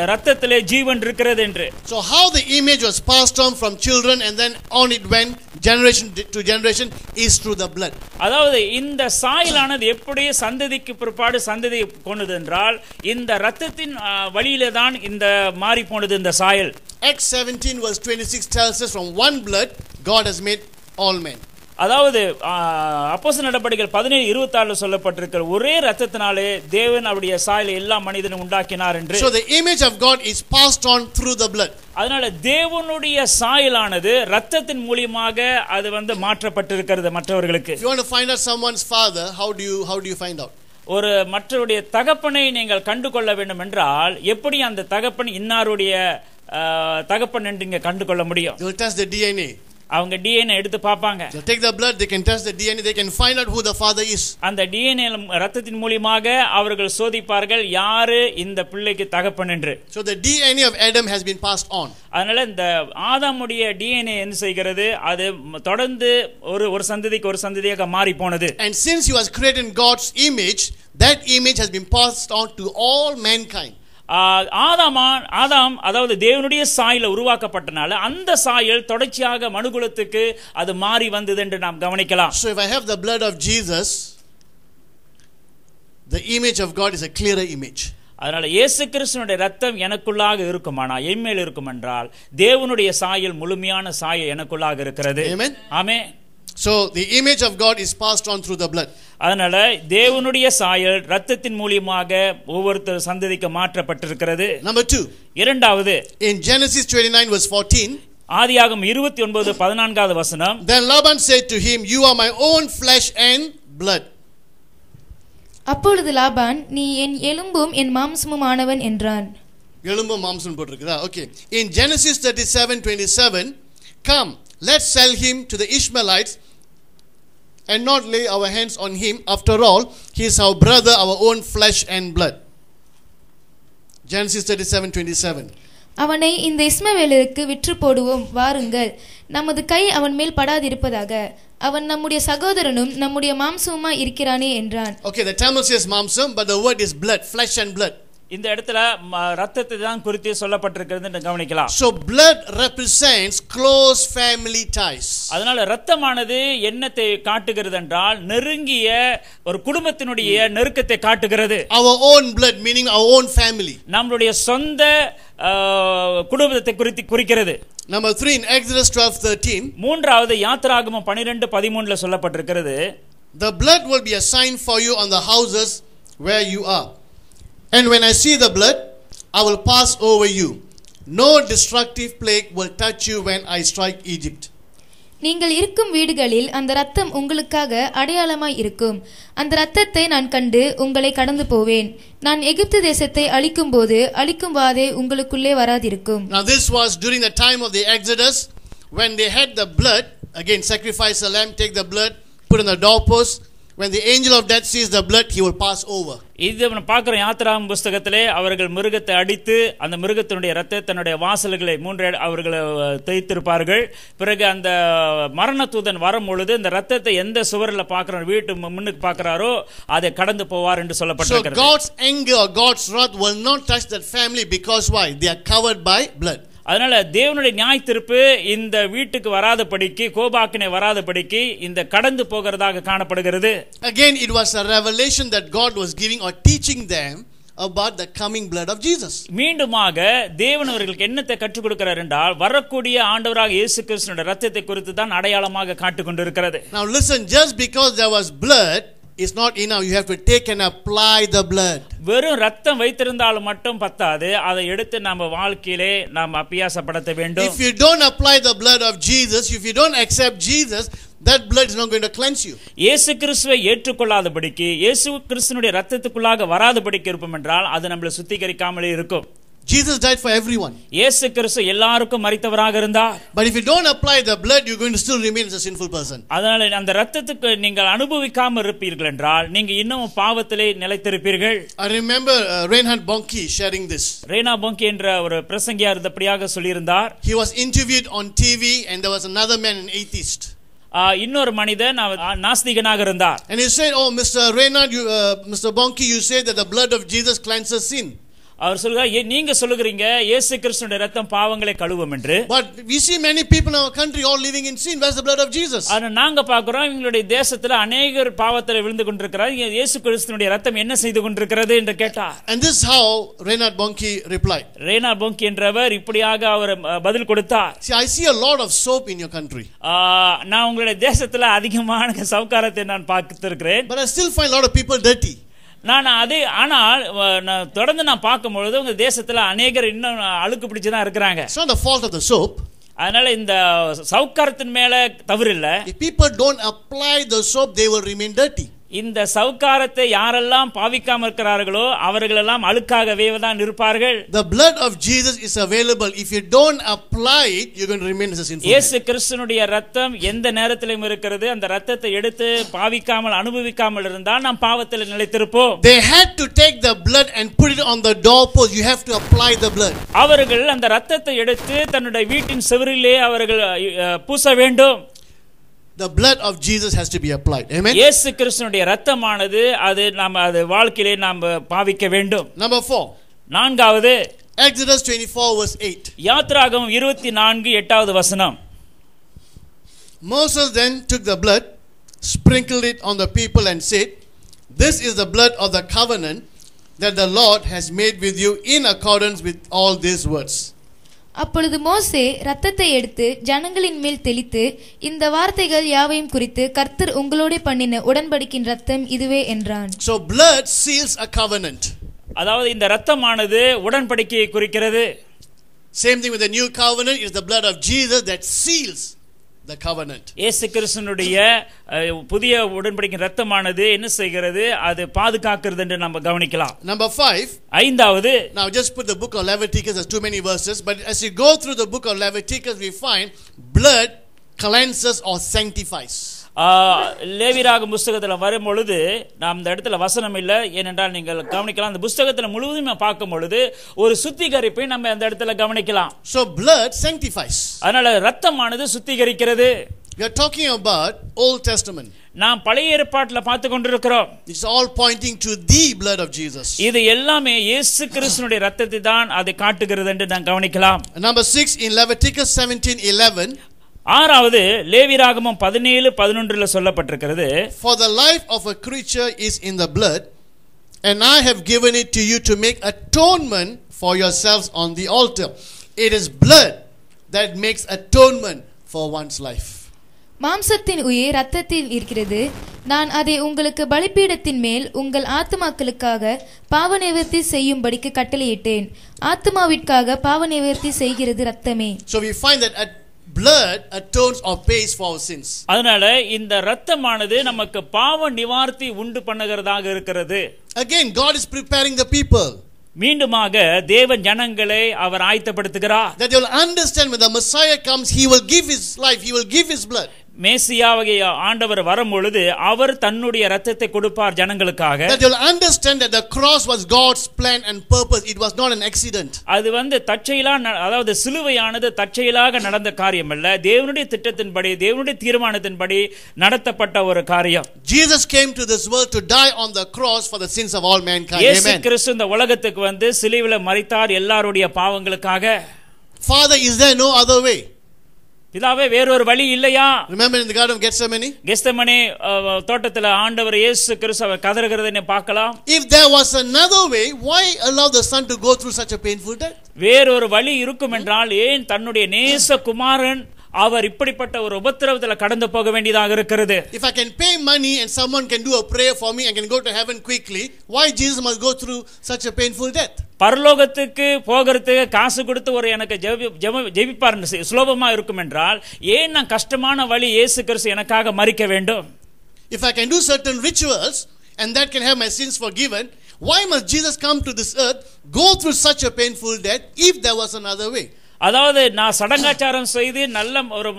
இரத்தத்திலே ஜீவன் இருக்கிறது என்று. So how the image was passed on from children and then on it went generation to generation is through the blood. அதாவது இந்த சாயலானது எப்படி சந்ததிக்கு பிற்பாடு சந்ததி போனது என்றால் இந்த இரத்தத்தின் வழியிலே தான் இந்த மாறி போனது இந்த சாயல். Acts 17 verse 26 tells us from one blood God has made all men. அதாவது அப்போஸ்தலர் நடபடிகள் 17:26 சொல்லப்பட்டிருக்கிற ஒரே இரத்தத்தினாலே தேவன் அவருடைய சாயலை எல்லா மனிதனும் உண்டாக்கினார் என்று. So the image of God is passed on through the blood. அதனால தேவனுடைய சாயலானது இரத்தத்தின் மூலமாக அது மாற்றப்பட்டிருக்கிறது மற்றவர்களுக்கு. If you want to find out someone's father, how do you find out? ஒரு மற்றவருடைய தகப்பனை நீங்கள் கண்டுகொள்ள வேண்டும் என்றால் எப்படி அந்த தகப்பன் இன்னாருடைய தகப்பன் என்று நீங்க கண்டுகொள்ள முடியும்? They will test the DNA. அவங்க DNA எடுத்து பார்ப்பாங்க. They'll take the blood, they can test the DNA, they can find out who the father is. அந்த DNA இரத்தத்தின் மூலமாக அவர்கள் சோதிப்பார்கள் யாரு இந்த பிள்ளைக்கு தகப்பன் என்று. So the DNA of Adam has been passed on. அதனால இந்த ஆதாமுடைய DNA என்ன செய்கிறது? அது தொடர்ந்து ஒரு சந்ததிக்கு ஒரு சந்ததியாக மாறி போனது. And since he was created in God's image, that image has been passed on to all mankind. ஆதாம் அதாவது தேவனுடைய சாயல உருவாக்கப்பட்டனால அந்த சாயல் தொடர்ச்சியாக மனுகுலத்துக்கு அது மாறி வந்தது என்று நாம் கவனிக்கலாம். So if I have the blood of Jesus, the image of God is a clearer image. அதனால இயேசு கிறிஸ்துவினுடைய இரத்தம் எனக்குள்ளாக இருக்குமானா என்மேல் இருக்கும் என்றால் தேவனுடைய சாயல் முழுமையான சாயல் எனக்குள்ளாக இருக்கிறது. Amen. Amen. So the image of God is passed on through the blood. அதனால தேவனுடைய சாயல் இரத்தத்தின் மூலமாக ஒவ்வொரு சந்ததிக்கு மாற்றப்பட்டிருக்கிறது. Number 2. இரண்டாவது in Genesis 29 verse 14, ஆதியாகமம் 29:14வது வசனம். Then Laban said to him, You are my own flesh and blood. அப்பொழுது லாபான், நீ என் எலும்பும் என் மாம்சமும் ஆனவன் என்றான். எலும்பும் மாம்சம் போட்டிருக்குதா? Okay. In Genesis 37:27, Come, let's sell him to the Ishmaelites and not lay our hands on him. After all, he is our brother, our own flesh and blood. Genesis 37:27. அவனை இந்த இஸ்மவேலருக்கு விற்று போடுவோம், வாருங்கள், நமது கை அவன் மேல் படாதிருப்பதாக, அவன் நம்முடைய சகோதரனும் நம்முடைய மாம்சமுமாய் இருக்கிறானே என்றான். Okay, the Tamil says mamsam, but the word is blood, flesh and blood. இந்த இடத்துல இரத்தத்தை தான் குறித்து சொல்லப்பட்டிருக்கிறது என்று கவனிக்கலாம். So blood represents close family ties. அதனால இரத்தமானது என்னத்தை காட்டுகிறது என்றால் நெருங்கிய ஒரு குடும்பத்தினுடைய நெருக்கத்தை காட்டுகிறது. Our own blood meaning our own family. நம்மளுடைய சொந்த குடும்பத்தை குறிக்கிறது. Number 3 in Exodus 12:13. மூன்றாவது யாத்திராகமம் 12:13ல சொல்லப்பட்டிருக்கிறது. The blood will be a sign for you on the houses where you are. And when I see the blood, I will pass over you. No destructive plague will touch you when I strike Egypt. நீங்கள் இருக்கும் வீடுகளில் அந்த இரத்தம் உங்களுக்காக அடையாளமாய் இருக்கும். அந்த இரத்தத்தை நான் கண்டு உங்களை கடந்து போவேன். நான் எகிப்து தேசத்தை அழிக்கும் போது அழிக்கும் வாதை உங்களுக்குள்ளே வராதிருக்கும். Now this was during the time of the Exodus, when they had the blood, again sacrifice a lamb, take the blood, put on the doorpost. When the angel of death sees the blood, he will pass over. இது நம்ம பார்க்கிறோம் யாத்திராகமம் புத்தகத்திலே அவர்கள் மிருகத்தை அடித்து அந்த மிருகத்தினுடைய இரத்தத்தை தன்னுடைய வாசல்களை அவர்கள் தேய்த்திருப்பார்கள். பிறகு அந்த மரண தூதன் வரும் பொழுது இந்த இரத்தத்தை எந்த சுவரில் பார்க்கிறார் வீட்டு முன்னுக்கு பார்க்கிறாரோ அதை கடந்து போவார் என்று சொல்லப்பட்டிருக்கிறது. So God's anger or God's wrath will not touch that family because why? They are covered by blood. அதனால தேவனுடைய நியாய தீர்ப்பு இந்த வீட்டுக்கு வராதபடிக்கு கோபாக்கினை வராதபடிக்கு இந்த கடந்து போகிறதாக காணப்படுகிறது. Again it was a revelation that God was giving or teaching them about the coming blood of Jesus. மீண்டுமாக தேவன் அவர்களுக்கு என்னத்தை கற்றுக் கொடுக்கிறார் என்றால் வரக்கூடிய ஆண்டவராக இயேசு கிறிஸ்துவின் இரத்தத்தை குறித்து தான் அடையாளமாக காட்டிக் கொண்டிருக்கிறது. Now listen, just because there was blood is not enough. You have to take and apply the blood. வெறும் ரத்தம் வைத்திருந்தாலும் மட்டும் பத்தாது, அதை எடுத்து நம்ம வாழ்க்கையிலே நாம் அபியாசப்படுத்த வேண்டும். If you don't apply the blood of Jesus, if you don't accept Jesus, that blood is not going to cleanse you. இயேசு கிறிஸ்துவை ஏற்றுக்கொள்ளாதபடிக்கு, இயேசு கிறிஸ்துவினுடைய ரத்தத்துக்குள்ளாக வராதபடிக்கு இருப்போம் என்றால் அது நம்மளை சுத்திகரிக்காமலே இருக்கும். Jesus died for everyone. இயேசு கிறிஸ்து எல்லாருக்கும் மரித்தவராக இருந்தார். But if you don't apply the blood, you're going to still remain as a sinful person. அதனால அந்த ரத்தத்துக்கு நீங்கள் அனுபவிக்காமல் இருப்பீர்கள் என்றால் நீங்க இன்னும் பாவத்திலே நிலைத்திருப்பீர்கள். I remember Reinhard Bonnke sharing this. ரேனா பொங்கி என்ற ஒரு பிரசங்கியார் இப்படியாக சொல்லியிருந்தார். He was interviewed on TV and there was another man, an atheist. இன்னொரு மனிதன் நாஸ்திகனாக இருந்தார். And he said, "Oh, Mr. Reinhard, Mr. Bonnke, you say that the blood of Jesus cleanses sin." அவர் சொல்றார், நீங்க சொல்லுகிறீங்க இயேசு கிறிஸ்துவின் ரத்தம் பாவங்களை கழுவும் என்று. But we see many people in our country all living in sin. Where's the blood of Jesus? ஆனா நாங்க பார்க்கிறோம் எங்களுடைய தேசத்துல அநேகர் பாவத்தில் விழுந்து கொண்டிருக்கிறார். இயேசு கிறிஸ்துவினுடைய ரத்தம் என்ன செய்து கொண்டிருக்கிறது என்று கேட்டார். And this is how Reinhard Bonnke replied. ரேனா பொங்கி என்றவர் இப்படியாக அவர் பதில் கொடுத்தார். See, I see a lot of soap in your country. நான் உங்களுடைய தேசத்துல அதிகமான சவுக்காரத்தை நான் பார்த்திருக்கிறேன். But I still find a lot of people dirty. ஆனால் தொடர்ந்து நான் பார்க்கும் பொழுது உங்க தேசத்துல அநேகர் இன்னும் அழுக்கு பிடிச்சுதான் இருக்கிறாங்க. It's not the fault of the soap. அதனால இந்த சவுக்காரத்தின் மேல தவறு இல்ல. If people don't apply the soap, they will remain dirty. இந்த சவுக்காரத்தை யாரெல்லாம் பாவிக்காம இருக்கிறார்களோ அவர்கள் எல்லாம் அழுக்காகவே தான் இருப்பார்கள். The blood of Jesus is available. If you don't apply it, you're going to remain as a sinful man. இயேசு கிறிஸ்துவினுடைய ரத்தம் எந்த நேரத்திலும் இருக்கிறது. அந்த ரத்தத்தை எடுத்து பாவிக்காமல் அனுபவிக்காமல் இருந்தால் நாம் பாவத்தில் நிலைத்திருப்போம். They had to take the blood and put it on the doorpost. You have to apply the blood. அவர்கள் அந்த ரத்தத்தை எடுத்து தன்னுடைய வீட்டின் சுவரிலே அவர்கள் பூச வேண்டும். The blood of Jesus has to be applied. Amen. இயேசு கிறிஸ்துவினுடைய ரத்தமானது அது அது வாழ்க்கையிலே நாம் பாவிக்க வேண்டும். Number 4. நான்காவது Exodus 24 verse 8. யாத்ராகமம் 24:8 வசனம். Moses then took the blood, sprinkled it on the people and said, "This is the blood of the covenant that the Lord has made with you in accordance with all these words." அப்பொழுது மோசே ரத்தத்தை எடுத்து ஜனங்களின் மேல் தெளித்து, இந்த வார்த்தைகள் யாவையும் குறித்து கர்த்தர் உங்களோட பண்ணின உடன்படிக்கையின் ரத்தம் இதுவே என்றான். So blood seals a covenant. அதாவது இந்த ரத்தமானது உடன்படிக்கையை குறிக்கிறது. Same thing with the new covenant, is the blood of Jesus that seals the covenant. இயேசு கிறிஸ்துவினுடைய புதிய உடன்படிக்கையின் ரத்தமானது என்ன செய்கிறது? அது பாதுகாக்கிறது என்று நம்ம கவனிக்கலாம். Number 5. ஐந்தாவது. Now just put the book of Leviticus, there's too many verses, but as you go through the book of Leviticus, we find blood cleanses or sanctifies. லேவியராகமம் புத்தகத்துல வரும் பொழுது நாம் இந்த இடத்துல வசனம் இல்லை, ஏனென்றால் நீங்கள் கவனிக்கலாம். அந்த புத்தகத்துல முழுவதுமே பார்க்கும் பொழுது ஒரு சுத்திகரிப்பை நம்ம அந்த இடத்துல கவனிக்கலாம். So blood sanctifies. அதனால ரத்தமானது சுத்திகரிக்கிறது. We are talking about Old Testament. நாம் பழைய ஏற்பாட்டில் பார்த்து கொண்டிருக்கிறோம். It's all pointing to the blood of Jesus. இது எல்லாமே இயேசு கிறிஸ்துவினுடைய ரத்தத்தை தான் அதை காட்டுகிறது என்று நாம் கவனிக்கலாம். Number 6 in Leviticus 17:11. ஆறாவது லேவியராகமம் 17:11 சொல்லப்பட்டிருக்கிறது. For the life of a creature is in the blood, and I have given it to you to make atonement for yourselves on the altar. It is blood that makes atonement for one's life. மாம்சத்தின் உயிர் ரத்தத்தில் இருக்கிறது. நான் அதை உங்களுக்கு பலிபீடத்தின் மேல் உங்கள் ஆத்துமாக்களுக்காக பாவ நிவர்த்தி செய்யும்படிக்கு கட்டளையிட்டேன். ஆத்துமாவிற்காக பாவ நிவர்த்தி செய்கிறது ரத்தமே. So we find that blood atones or pays for our sins. அதனால இந்த ரத்தமானது நமக்கு பாவ நிவார்த்தி உண்டு பண்ணுகிறதாக இருக்கிறது. Again, God is preparing the people. மீண்டுமாக தேவன் ஜனங்களை அவர் ஆயத்தப்படுத்துகிறார். That they will understand when the Messiah comes, he will give his life, he will give his blood. மேசியாவாகிய ஆண்டவர் வரும் பொழுது அவர் தன்னுடைய ரத்தத்தை கொடுப்பார் ஜனங்களுக்காக. That they will understand that the cross was God's plan and purpose. It was not an accident. அது தற்செயலா, அதாவது சிலுவையானது தற்செயலாக நடந்த காரியம் அல்ல, தேவனுடைய திட்டத்தின்படி தேவனுடைய தீர்மானத்தின்படி நடத்தப்பட்ட ஒரு காரியம். Jesus came to this world to die on the cross for the sins of all mankind. இயேசு Amen. கிறிஸ்து இந்த உலகத்துக்கு சிலுவையில மரித்தார் எல்லாருடைய பாவங்களுக்காக. Father, is there no other way? பிதாவே வேறொரு வழி இல்லையா? Remember in the garden of Gethsemane? Gethsemane தோட்டத்தில் ஆண்டவர் இயேசு கிறிஸ்து கதறுகிறதை பார்க்கலாம். If there was another way, why allow the son to go through such a painful death? வேறொரு வழி இருக்கும் என்றால் ஏன் தன்னுடைய நேச குமாரன் அவர் இப்படிப்பட்ட ஒரு உபத்திரவத்துல கடந்து போக வேண்டியதாக இருக்கிறது. If I can pay money and someone can do a prayer for me and can go to heaven quickly, why Jesus must go through such a painful death? பரலோகத்துக்கு போகிறதுக்கு காசு கொடுத்து ஒரு எனக்கு ஜெபிப்பார் சுலபமா இருக்கும் என்றால் ஏன் நான் கஷ்டமான வழி இயேசு கிறிஸ்து எனக்காக மரிக்க வேண்டும்? If I can do certain rituals and that can have my sins forgiven, why must Jesus come to this earth, go through such a painful death if there was another way? அதாவது நான் சடங்காச்சாரம் செய்து நல்ல ஒரு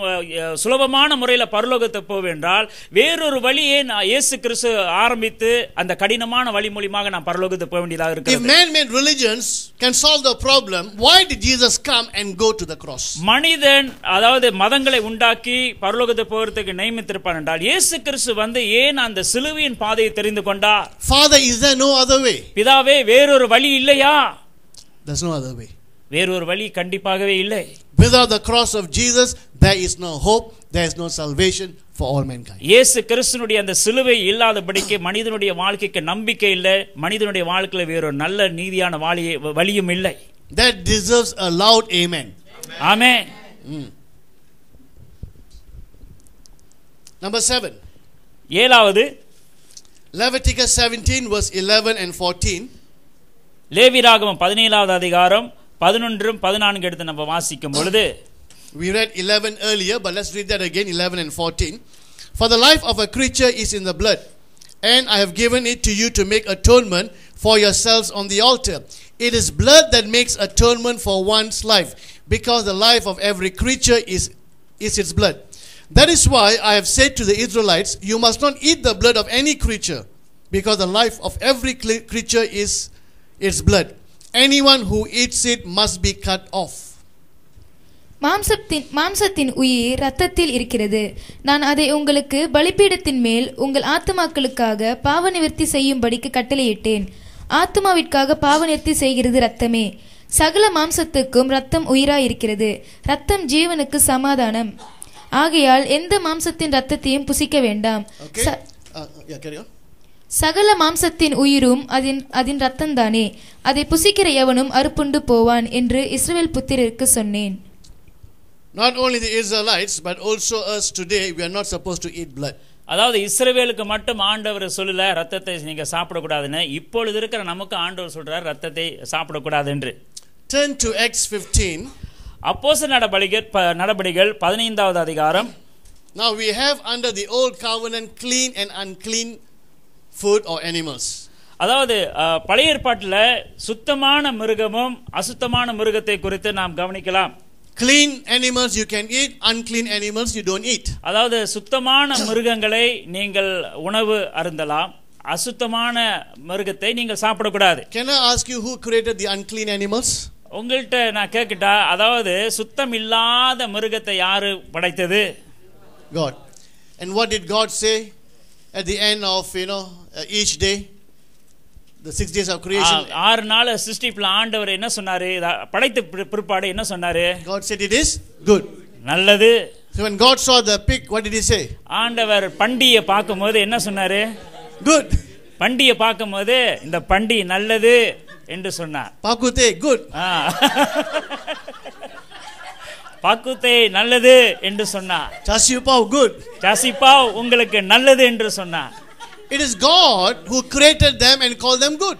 சுலபமான முறையில் பரலோகத்துக்கு போவென்றால் வேறொரு வழியை நான் இயேசு கிறிஸ்து ஆரம்பித்து அந்த கடினமான வழி மூலமாக நான் பரலோகத்துக்கு போக வேண்டியதாக இருக்கிறது. If man-made religions can solve the problem, why did Jesus come and go to the cross? மனிதன் அதாவது மதங்களை உண்டாக்கி பரலோகத்துக்கு போகிறதுக்கு நியமித்திருப்பான் என்றால் இயேசு கிறிஸ்து வந்து ஏன் அந்த சிலுவையின் பாதையை தெரிந்து கொண்டார்? Father, is there no other way? பிதாவே வேறொரு வழி இல்லையா? There's no other way. வேறொரு வழி கண்டிப்பாகவே இல்லை. Without the cross of Jesus, there is no hope, there is no salvation for all mankind. இயேசு கிறிஸ்துனுடைய அந்த சிலுவை இல்லாதபடிக்கு மனிதனுடைய வாழ்க்கைக்கு நம்பிக்கை இல்லை, மனிதனுடைய வாழ்க்கையில வேறொரு நல்ல நீதியான வழியும் இல்லை. That deserves a loud amen. Amen. Number 7. ஏழாவது Leviticus 17 verse 11 and 14. லேவியராகமம் 17வது அதிகாரம் 11-14 எடுத்து நம்ம வாசிக்கும் பொழுது, we read 11 earlier, but let's read that again, 11 and 14. For the life of a creature is in the blood, and I have given it to you to make atonement for yourselves on the altar. It is blood that makes atonement for one's life, because the life of every creature is its blood. That is why I have said to the Israelites, you must not eat the blood of any creature, because the life of every creature is its blood. Anyone who eats it must be cut off. மாம்சத்தின் உயிர் இரத்தத்தில் இருக்கிறது. நான் அதை உங்களுக்கு பலிபீடத்தின் மேல் உங்கள் ஆத்துமாக்களுக்காக பாவ நிவர்த்தி செய்யும்படிக்கு கட்டளையிட்டேன். ஆத்துமாவிற்காக பாவ நிவர்த்தி செய்கிறது இரத்தமே. சகல மாம்சத்துக்கும் இரத்தம் உயிராயிருக்கிறது. இரத்தம் ஜீவனுக்கு சமாதானம். ஆகையால் எந்த மாம்சத்தின் இரத்தத்தையும் புசிக்க வேண்டாம். சகல மாம்சத்தின் உயிரும் அதன் ரத்தம்தானே. அதை புசிக்கிற எவனும் அறுப்புண்டு போவான் என்று இஸ்ரவேல் புத்திரருக்கு சொன்னேன். Not only the Israelites but also us today, we are not supposed to eat blood. அதாவது இஸ்ரவேலுக்கு மட்டும் ஆண்டவர் சொல்லல ரத்தத்தை நீங்க சாப்பிடக்கூடாதுன்னு, இப்பொழுது இருக்கிற நமக்கு ஆண்டவர் சொல்றார் ரத்தத்தை சாப்பிடக்கூடாது என்று. Turn to Acts 15. அப்போஸ்தலர் நடபடிகள் 15வது அதிகாரம். Now we have under the old covenant clean and unclean food or animals. அதாவது பழைய ஏற்பாட்டில் சுத்தமான மிருகமும் அசுத்தமான மிருகத்தை குறித்து நாம் கவனிக்கலாம். Clean animals you can eat, unclean animals you don't eat. அதாவது சுத்தமான மிருகங்களை நீங்கள் உணவு அருந்தலாம், அசுத்தமான மிருகத்தை நீங்கள் சாப்பிடக்கூடாது. Can I ask you who created the unclean animals? உங்கள்கிட்ட நான் கேட்கிட்டா, அதாவது சுத்தம் இல்லாத மிருகத்தை யாரு படைத்தது? God. And what did God say at the end of each day, the 6 days of creation? 6 நாள் சிருஷ்டிப்புல ஆண்டவர் என்ன சொன்னாரு? படைத்த பிற்பாடு என்ன சொன்னாரு? God said it is good. நல்லது. So when God saw the pig, what did he say? ஆண்டவர் பண்டியை பார்க்கும்போது என்ன சொன்னாரு? Good. பண்டியை பார்க்கும்போது இந்த பண்டி நல்லது என்று சொன்னார். Pakute good. பாக்குத்தே நல்லது என்று சொன்னார். Chasipav good. Chasipav உங்களுக்கு நல்லது என்று சொன்னார். It is God who created them and called them good.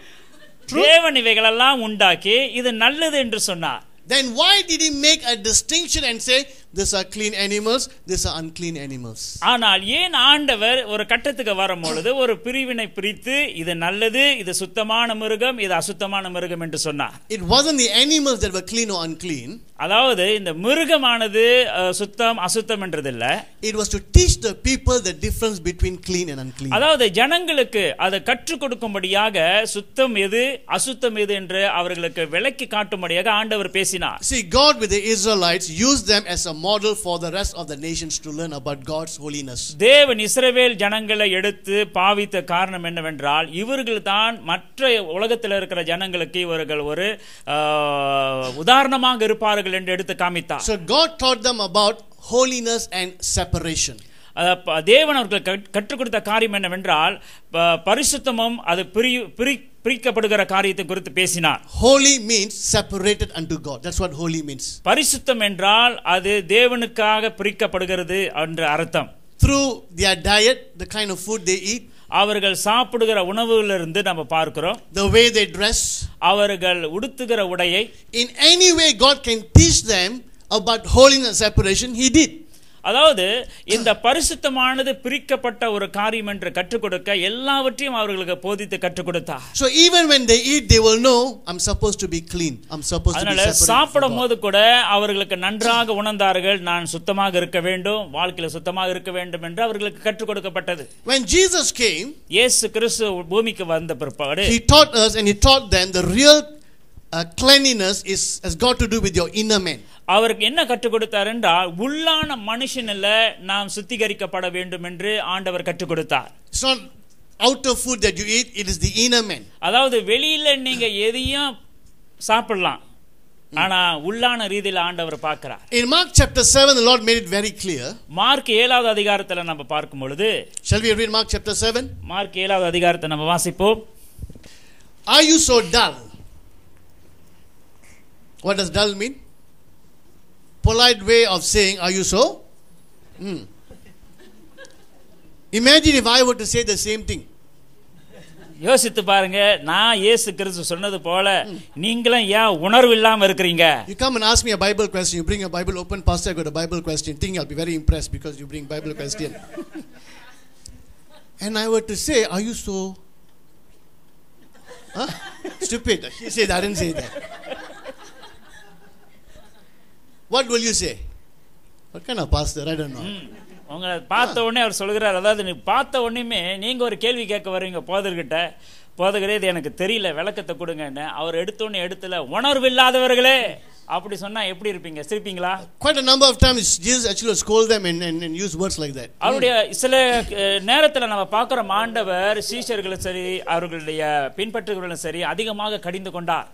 தேவன் இவைகளெல்லாம் உண்டாக்கி இது நல்லது என்று சொன்னார். Then why did he make a distinction and say these are clean animals, these are unclean animals? ஆனால் ஏன் ஆண்டவர் ஒரு கட்டத்துக்கு வரும்பொழுது ஒரு பிரிவினை பிரித்து இது நல்லது, இது சுத்தமான மிருகம், இது அசுத்தமான மிருகம் என்று சொன்னார்? It wasn't the animals that were clean or unclean. அதாவது இந்த மிருகமானது சுத்தம் அசுத்தம் என்றதில்ல. It was to teach the people the difference between clean and unclean. அதாவது ஜனங்களுக்கு அதை கற்றுக் கொடுக்கும்படியாக சுத்தம் எது அசுத்தம் எது என்று அவர்களுக்கு விளக்கி காட்டும்படியாக ஆண்டவர் பேசினார். See, God with the Israelites used them as a model for the rest of the nations to learn about God's holiness. தேவன் இஸ்ரவேல் ஜனங்களை எடுத்து பாவித்த காரணம் என்னவென்றால் இவர்கள் தான் மற்ற உலகத்தில் இருக்கிற ஜனங்களுக்கு இவர்கள் ஒரு உதாரணமாக இருப்பார்கள் என்று எடுத்து காமித்தார். So God taught them about holiness and separation. தேவன் அவர்களுக்கு கற்றுக் கொடுத்த காரியம் என்னவென்றால் பரிசுத்தமும் அது பிரிக்கப்படுகிற காரியத்தை குறித்து பேசினார். Holy means separated unto God. That's what holy means. பரிசுத்தம் என்றால் அது தேவனுக்காக பிரிக்கப்படுகிறது என்ற அர்த்தம். Through their diet, the kind of food they eat, அவர்கள் சாப்பிடுகிற உணவுகளிலிருந்து நம்ம பார்க்கிறோம், the way they dress, அவர்கள் உடுத்துகிற உடையை, in any way God can teach them about holiness and separation, He did. அதாவது இந்த பரிசுத்தமானது பிரிக்கப்பட்ட ஒரு காரியம் என்று கற்றுக் கொடுக்க எல்லாவற்றையும் அவர்களுக்கு போதித்து கற்றுக் கொடுத்தார். So even when they eat, they will know I'm supposed to be clean. I'm supposed to be அதனால separated. சாப்பிடும்போது கூட அவர்களுக்கு நன்றாக உணர்ந்தார்கள், நான் சுத்தமாக இருக்க வேண்டும், வாழ்க்கையில சுத்தமாக இருக்க வேண்டும் என்று அவர்களுக்கு கற்றுக் கொடுக்கப்பட்டது. When Jesus came, இயேசு கிறிஸ்து பூமிக்கு வந்த பிற்பாடு He taught us and He taught them the real cleanliness has got to do with your inner man. அவருக்கு என்ன கற்றுக் கொடுத்தார் என்றால் உள்ளான மனுஷனில் நாம் சுத்திகரிக்கப்பட வேண்டும் என்று ஆண்டவர் கற்றுக் கொடுத்தார். It's not outer food that you eat, it is the inner man. அதாவது வெளியில நீங்க எதையும் சாப்பிடலாம், ஆனா உள்ளான ரீதியில ஆண்டவர் பார்க்கிறார். In Mark chapter 7, the Lord made it very clear. Mark 7வது அதிகாரத்துல நம்ம பார்க்கும் பொழுது, Shall we read Mark chapter 7? Mark 7வது அதிகாரத்தை நம்ம வாசிப்போம். Are you so dull? What does dull mean? Polite way of saying, are you so? Imagine if I were to say the same thing. யோசித்து பாருங்க, நான் இயேசு கிறிஸ்து சொன்னது போல நீங்களும் ஏன் உணர்வு இல்லாம இருக்கீங்க? You come and ask me a Bible question, you bring a Bible open, pastor, I got a Bible question. Think I'll be very impressed because you bring Bible question. And I were to say, are you so stupid? He said, I didn't say that. What will you say? What kind of pastor? I don't know. உங்களை பார்த்த உடனே அவர் சொல்கிறார், அதாவது நீ பார்த்த உடனே நீங்க ஒரு கேள்வி கேட்க வருவீங்க போதர்கிட்ட, போதகரே இது எனக்கு தெரியல, விளக்கத்தை கொடுங்கன்னு. அவர் எடுத்தோடனே எடுத்துல உணர்வு இல்லாதவர்களே அப்படி சொன்னா எப்படி இருப்பீங்க? சிரிப்பீங்களா? Quite a number of times Jesus actually scold them and use words like that. அவருடைய சில நேரத்துல நம்ம பார்க்கிற ஆண்டவர் சீஷர்களும் சரி அவர்களுடைய பின்பற்றுகிறவர்களும் சரி அதிகமாக கடிந்து கொண்டார்.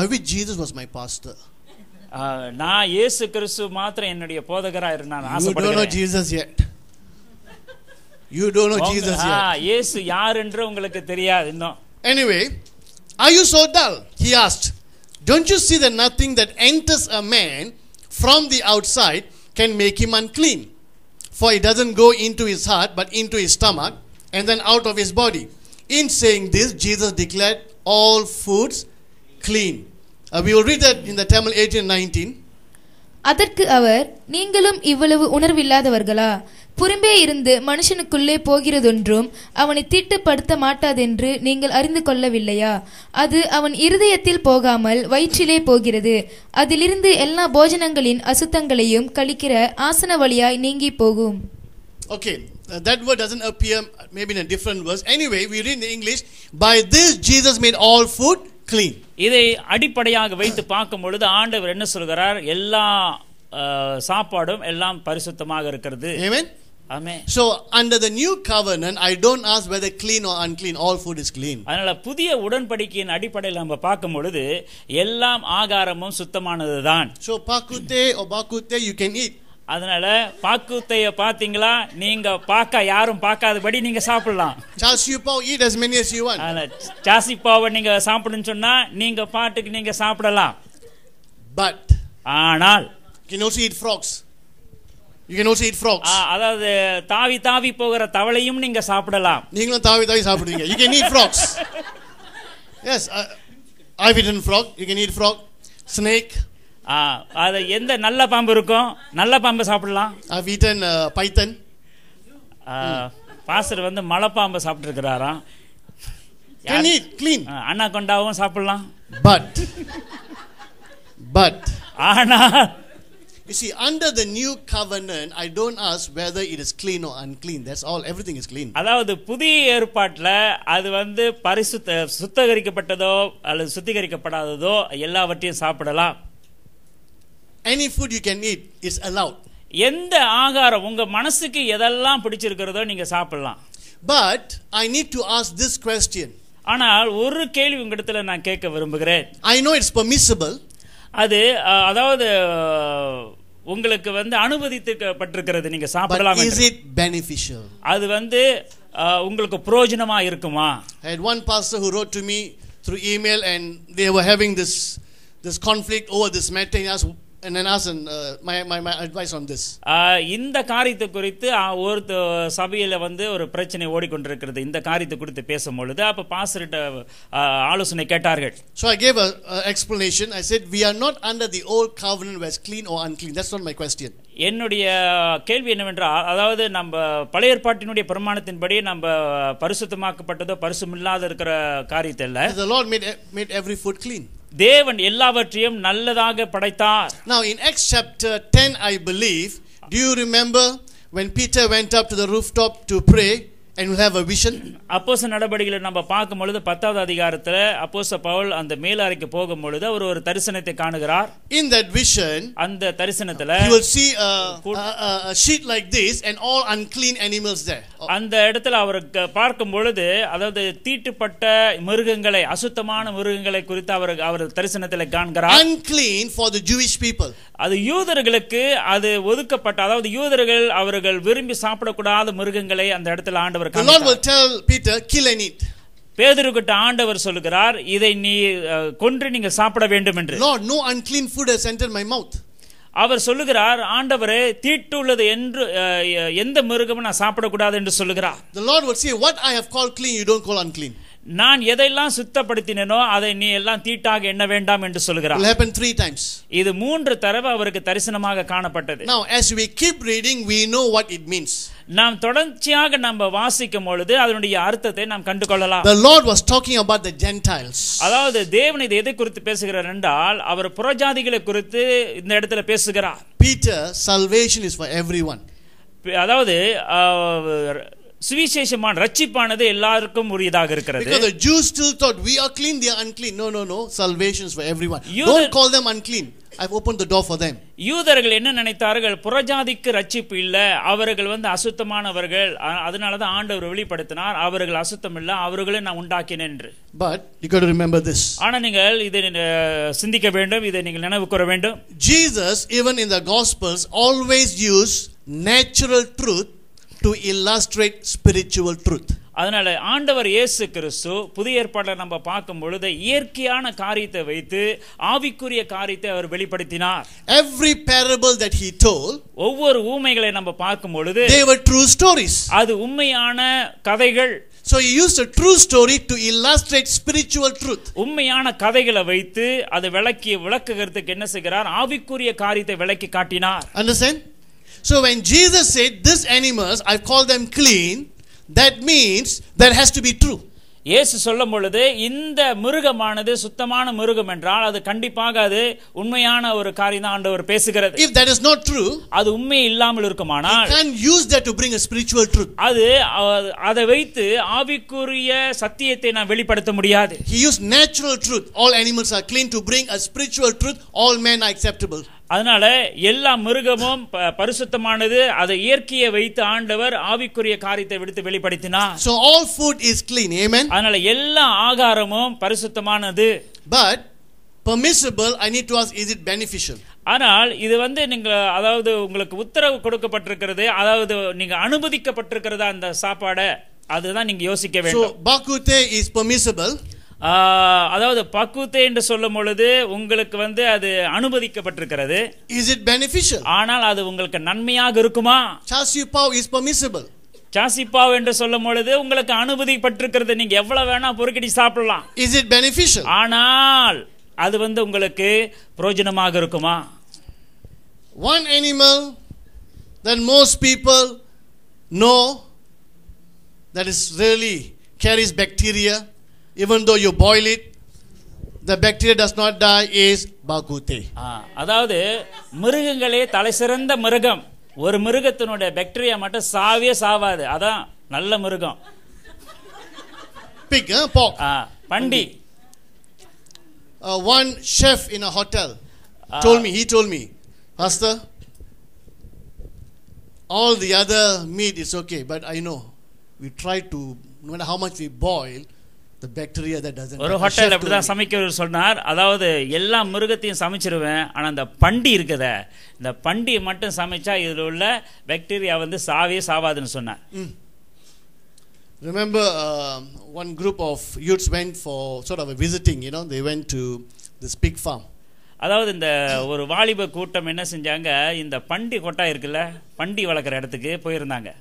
I wish Jesus was my pastor. நான் இயேசு கிறிஸ்து மாத்திரம் என்னுடைய போதகரா இருந்தான் ஆசைப்படுகிறேன். You don't know Jesus yet. You don't know Jesus yet. இயேசு யார் என்று உங்களுக்கு தெரியாது இன்னும். Anyway, are you so dull? He asked. Don't you see that nothing that enters a man from the outside can make him unclean? For it doesn't go into his heart but into his stomach and then out of his body. In saying this, Jesus declared all foods clean. We will read that in the Tamil 18:19. அதற்கு அவர், நீங்களும் இவ்வளவு உணர்வில்லாதவர்களா? புறம்பே இருந்து மனுஷனுக்குள்ளே போகிறதொன்றும் அவனை தீட்டுப்படுத்த மாட்டாதென்று நீங்கள் அறிந்து கொள்ளவில்லையா? அது அவன் இருதயத்தில் போகாமல் வயிற்றிலே போகிறது. அதிலிருந்து எல்லா போஜனங்களின் அசுத்தங்களையும் கழிக்கிற ஆசன வழியாய் நீங்கி போகும். Okay, that word doesn't appear maybe in a different verse. Anyway, we read in English, by this Jesus made all food clean. இதை அடிப்படையாக வைத்து பார்க்கும் பொழுது ஆண்டவர் என்ன சொல்கிறார்? எல்லா சாப்பாடும் எல்லாம் பரிசுத்தமாக இருக்கிறது. Amen. Amen. So under the new covenant, I don't ask whether clean or unclean, all food is clean. அதனால புதிய உடன்படிக்கையின் அடிப்படையில் நம்ம பார்க்கும் பொழுது எல்லாம் ஆகாரமும் சுத்தமானதுதான். So pakute or bakute you can eat. அதனால பாக்குத்தைய பாத்தீங்களா? நீங்க பாக்க யாரும் பார்க்காதபடி நீங்க சாப்பிடலாம். Chashu pav, eat as many as you want. Sassy பாவை நீங்க சாப்பிடுன்னு சொன்னா நீங்க பாட்டுக்கு நீங்க சாப்பிடலாம். But ஆனால் you can also eat frogs. You can also eat frogs. அதாவது தாவி தாவி போகிற தவளையும் நீங்க சாப்பிடலாம். நீங்களும் தாவி தாவி சாப்பிடுவீங்க. You can eat frogs. Yes, I've eaten frog. You can eat frog. Snake. அது எந்த நல்ல பாம்பு இருக்கும்? நல்ல பாம்பு சாப்பிடலாம். I've eaten python. பாஸ்டர் வந்து மலைப்பாம்பு சாப்பிட்டு இருக்கிறாராம். Can eat clean. அண்ணா கொண்டாவும் சாப்பிடலாம். But ஆனா you see, under the new covenant, I don't ask whether it is clean or unclean. That's all. Everything is clean. அதாவது புதிய ஏற்பாட்டுல அது வந்து சுத்தகரிக்கப்பட்டதோ அல்லது சுத்திகரிக்கப்படாததோ எல்லாவற்றையும் சாப்பிடலாம். Any food you can eat is allowed. எந்த ஆகாரம் உங்க மனசுக்கு எதெல்லாம் பிடிச்சிருக்கிறதோ நீங்க சாப்பிடலாம். But I need to ask this question. ஆனால் ஒரு கேள்வி உங்களிடத்துல நான் கேட்க விரும்புகிறேன். I know it's permissible. அது அதாவது உங்களுக்கு வந்து அனுமதிக்கப்பட்டிருக்கிறது, நீங்க சாப்பிடலாம். But is it beneficial? அது வந்து உங்களுக்கு பிரயோஜனமா இருக்குமா? I had one pastor who wrote to me, through email, and they were having this conflict over this matter. And then asked my advice on this. இந்த காரியத்தை குறித்து ஒரு சபையில வந்து ஒரு பிரச்சனை ஓடிக்கொண்டிருக்கிறது. இந்த காரியத்தை குறித்து பேசும்பொழுது அப்ப பாஸ்டர்ட்ட ஆலோசனை கேட்டார்கள். So I gave a explanation. I said we are not under the old covenant where it's clean or unclean. That's not my question. என்னுடைய கேள்வி என்னவென்றால், அதாவது நம்ம பழைய ஏற்பாட்டினுடைய பிரமாணத்தின்படி நம்ம பரிசுத்தமாக்கப்பட்டதோ பரிசுமில்லாத இருக்கிற காரியத்தை இல்ல. The Lord made every food clean. தேவன் எல்லாவற்றையும் நல்லதாக படைத்தார். Now in Acts chapter 10, I believe, do you remember when Peter went up to the rooftop to pray and will have a vision? அப்போஸ்தலர் நடபடிகளை நம்ம பார்க்கும் பொழுது 10வது அதிகாரத்துல அப்போஸ்தலர் பவுல் அந்த மேலறைக்கு போகும் பொழுது அவர் ஒரு தரிசனத்தை காணுகிறார். In that vision, அந்த தரிசனத்துல he will see a sheet like this and all unclean animals there. அந்த இடத்துல அவருக்கு பார்க்கும் பொழுது, அதாவது தீட்டுப்பட்ட மிருகங்களை, அசுத்தமான மிருகங்களை குறித்து அவர் தரிசனத்தில் காண்கிறார். Unclean for the Jewish people. அது யூதர்களுக்கு அது ஒதுக்கப்பட்ட, அதாவது யூதர்கள் அவர்கள் விரும்பி சாப்பிடக்கூடாத மிருகங்களை அந்த இடத்துல ஆண்டவர் The Lord will tell Peter, kill and eat. பேதுருகிட்ட ஆண்டவர் சொல்லுகிறார், இதை நீ கொன்று நீங்க சாப்பிட வேண்டும் என்று. Lord, no unclean food has entered my mouth. அவர் சொல்லுகிறார், ஆண்டவரே தீட்டு உள்ளது என்று எந்த மிருகமும் நான் சாப்பிடக்கூடாது என்று சொல்லுகிறார். The Lord will say, what I have called clean, you don't call unclean. நான் எதையெல்லாம் சுத்தப்படுத்தினேனோ அதை நீ எல்லாம் தீட்டாக எண்ண வேண்டாம் என்று சொல்கிறார். It will happen 3 times. இது 3 தடவை அவருக்கு தரிசனமாக காணப்பட்டது. Now as we keep reading, we know what it means. நாம் தொடர்ச்சியாக நம்ம வாசிக்கும் பொழுது அதனுடைய அர்த்தத்தை நாம் கண்டுகொள்ளலாம். The Lord was talking about the Gentiles. அதாவது தேவன் இதை எதை குறித்து பேசுகிறார் என்றால், அவர் புறஜாதிகளை குறித்து இந்த இடத்துல பேசுகிறார். Peter, salvation is for everyone. அதாவது சுவிசேஷமான ரட்சிப்பானது எல்லாருக்கும் உரியதாக இருக்கிறது. Because the Jews still thought we are clean, they are unclean. No, salvation is for everyone. Don't call them unclean. I've opened the door for them. யூதர்கள் என்ன நினைத்தார்கள், புறஜாதிக்கு ரட்சிப்பு இல்ல, அவர்கள் வந்து அசுத்தமானவர்கள், அதனால தான் ஆண்டவர் வெளிப்படுத்தினார் அவர்கள் அசுத்தம் இல்ல, அவர்களை நான் உண்டாக்கினேன் என்று. But you got to remember this. ஆனா நீங்கள் இதை சிந்திக்க வேண்டும், இதை நீங்கள் நினைவு கூற வேண்டும். Jesus, even in the Gospels, always used natural truth to illustrate spiritual truth. அதனால ஆண்டவர் இயேசு கிறிஸ்து புதிய ஏற்பாட்டில் நம்ம பார்க்கும் பொழுது இயற்கையான காரியத்தை வைத்து ஆவிக்குரிய காரியத்தை அவர் வெளிப்படுத்தினார். Every parable that he told, ஒவ்வொரு ஊமைகளை நம்ம பார்க்கும் பொழுது they were true stories. அது உண்மையான கதைகள். So he used a true story to illustrate spiritual truth. உண்மையான கதைகளை வைத்து அதை விளக்குகிறதுக்கு என்ன செய்கிறார், ஆவிக்குரிய காரியத்தை விளக்கி காட்டினார். Understand? So when Jesus said, "These animals I call them clean," that means that has to be true. இயேசு சொல்லும் பொழுது இந்த மிருகமானது சுத்தமான மிருகம் என்றால் அது கண்டிப்பாக அது உண்மையான ஒரு காரியம் தான் ஆண்டவர் பேசுகிறது. If that is not true, அது உண்மை இல்லாமல் இருக்குமானால் you can't use that to bring a spiritual truth. அதை வைத்து ஆவிக்குரிய சத்தியத்தை நான் வெளிப்படுத்த முடியாது. He used natural truth, all animals are clean, to bring a spiritual truth, all men are acceptable. அதனால எல்லா மிருகமும் பரிசுத்தமானது, அதை இயற்கையை வைத்து ஆண்டவர் ஆவிக்குரிய காரியத்தை விடுத்து வெளிப்படுத்தினார். So all food is clean. Amen. அதனால எல்லா ஆகாரமும் பரிசுத்தமானது. But permissible, I need to ask, is it beneficial? ஆனால் இது வந்து நீங்க, அதாவது உங்களுக்கு உத்தரவு கொடுக்கப்பட்டிருக்கிறது, அதாவது நீங்க அனுமதிக்கப்பட்டிருக்கிறதா அந்த சாப்பாடை, அதுதான் நீங்க யோசிக்க வேண்டும். So bakute is permissible. அதாவது பக்குத்தே என்று சொல்லும் பொழுது உங்களுக்கு வந்து அது அனுமதிக்கப்பட்டிருக்கிறது. Is it beneficial? ஆனால் அது உங்களுக்கு நன்மையாக இருக்குமா? Chasiu pao is permissible. சாசிப்பாவ் என்று சொல்லும் பொழுது உங்களுக்கு அனுமதிப்பட்டிருக்கிறது, நீங்க எவ்வளவு வேணா பொறுக்கடி சாப்பிடலாம். Is it beneficial? ஆனால் அது வந்து உங்களுக்கு பிரயோஜனமாக இருக்குமா? One animal that most people know that is really carries bacteria, even though you boil it, the bacteria does not die, is bakute. அதாவது மிருகங்களே தலை சிறந்த மிருகம், ஒரு மிருகத்தினுடைய பாக்டீரியா மட்டும் சாவே சாவாது, அதான் நல்ல மிருகம். Pig, pork. பண்டி. One chef in a hotel he told me, Pastor, all the other meat is okay, but I know we try to, no matter how much we boil, the bacteria that doesn't. ஒரு ஹோட்டல் அப்படிதான் சமைக்கிறவர் சொன்னார், அதாவது எல்லா மிருகத்தையும் சமைச்சிருவேன், ஆனா அந்த பண்டி இருக்குதே, இந்த பண்டியை மட்டும் சமைச்சா இதுல உள்ள பாக்டீரியா வந்து சாவே சாவாதுன்னு சொன்னார். Remember, one group of youths went for sort of a visiting, they went to this pig farm. அதாவது இந்த ஒரு வாலிப கூட்டம் என்ன செஞ்சாங்க, இந்த பண்டி கொட்டா இருக்குல்ல, பண்டி வளர்க்குற இடத்துக்கு போயிருந்தாங்க.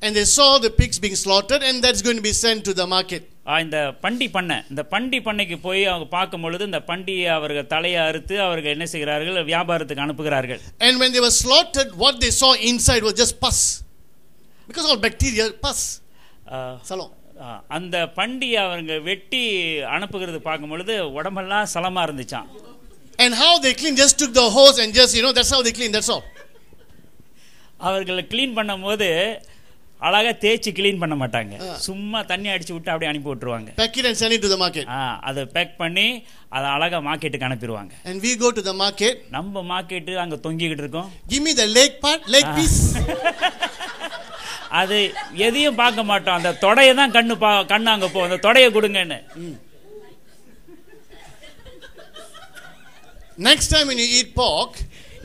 And they saw the pigs being slaughtered, and that's going to be sent to the market. இந்த பண்டி பண்ணைக்கு போய் அவங்க பார்க்கும் பொழுது இந்த பண்டியை அவர்கள் தலையை அறுத்து அவர்கள் என்ன செய்கிறார்கள், வியாபாரத்துக்கு அனுப்புகிறார்கள். And when they were slaughtered, what they saw inside was just pus, because all bacteria, pus. Salon. அந்த பண்டியை அவங்க வெட்டி அனுப்புகிறது பார்க்கும் பொழுது உடம்பெல்லாம் Salma இருந்துச்சாம். And how they clean, just took the hose and just, that's how they clean, that's all. அவர்கள் க்ளீன் பண்ணும்போது அழகா தேய்ச்சி க்ளீன் பண்ண மாட்டாங்க, சும்மா தண்ணி அடிச்சு விட்டு அப்படியே அனுப்பி விட்டுருவாங்க. Pack it and send it to the market. அதை பேக் பண்ணி அதை அழகா மார்க்கெட்டுக்கு அனுப்பிடுவாங்க. And we go to the market. நம்ம மார்க்கெட்டு அங்க தொங்கிக்கிட்டு இருக்கோம். Give me the leg part, leg piece. அது எதையும் பார்க்க மாட்டோம், அந்த தொடையை தான் கண்ணு அங்க போ, அந்த தொடையை கொடுங்கன்னு. Next time when you eat pork,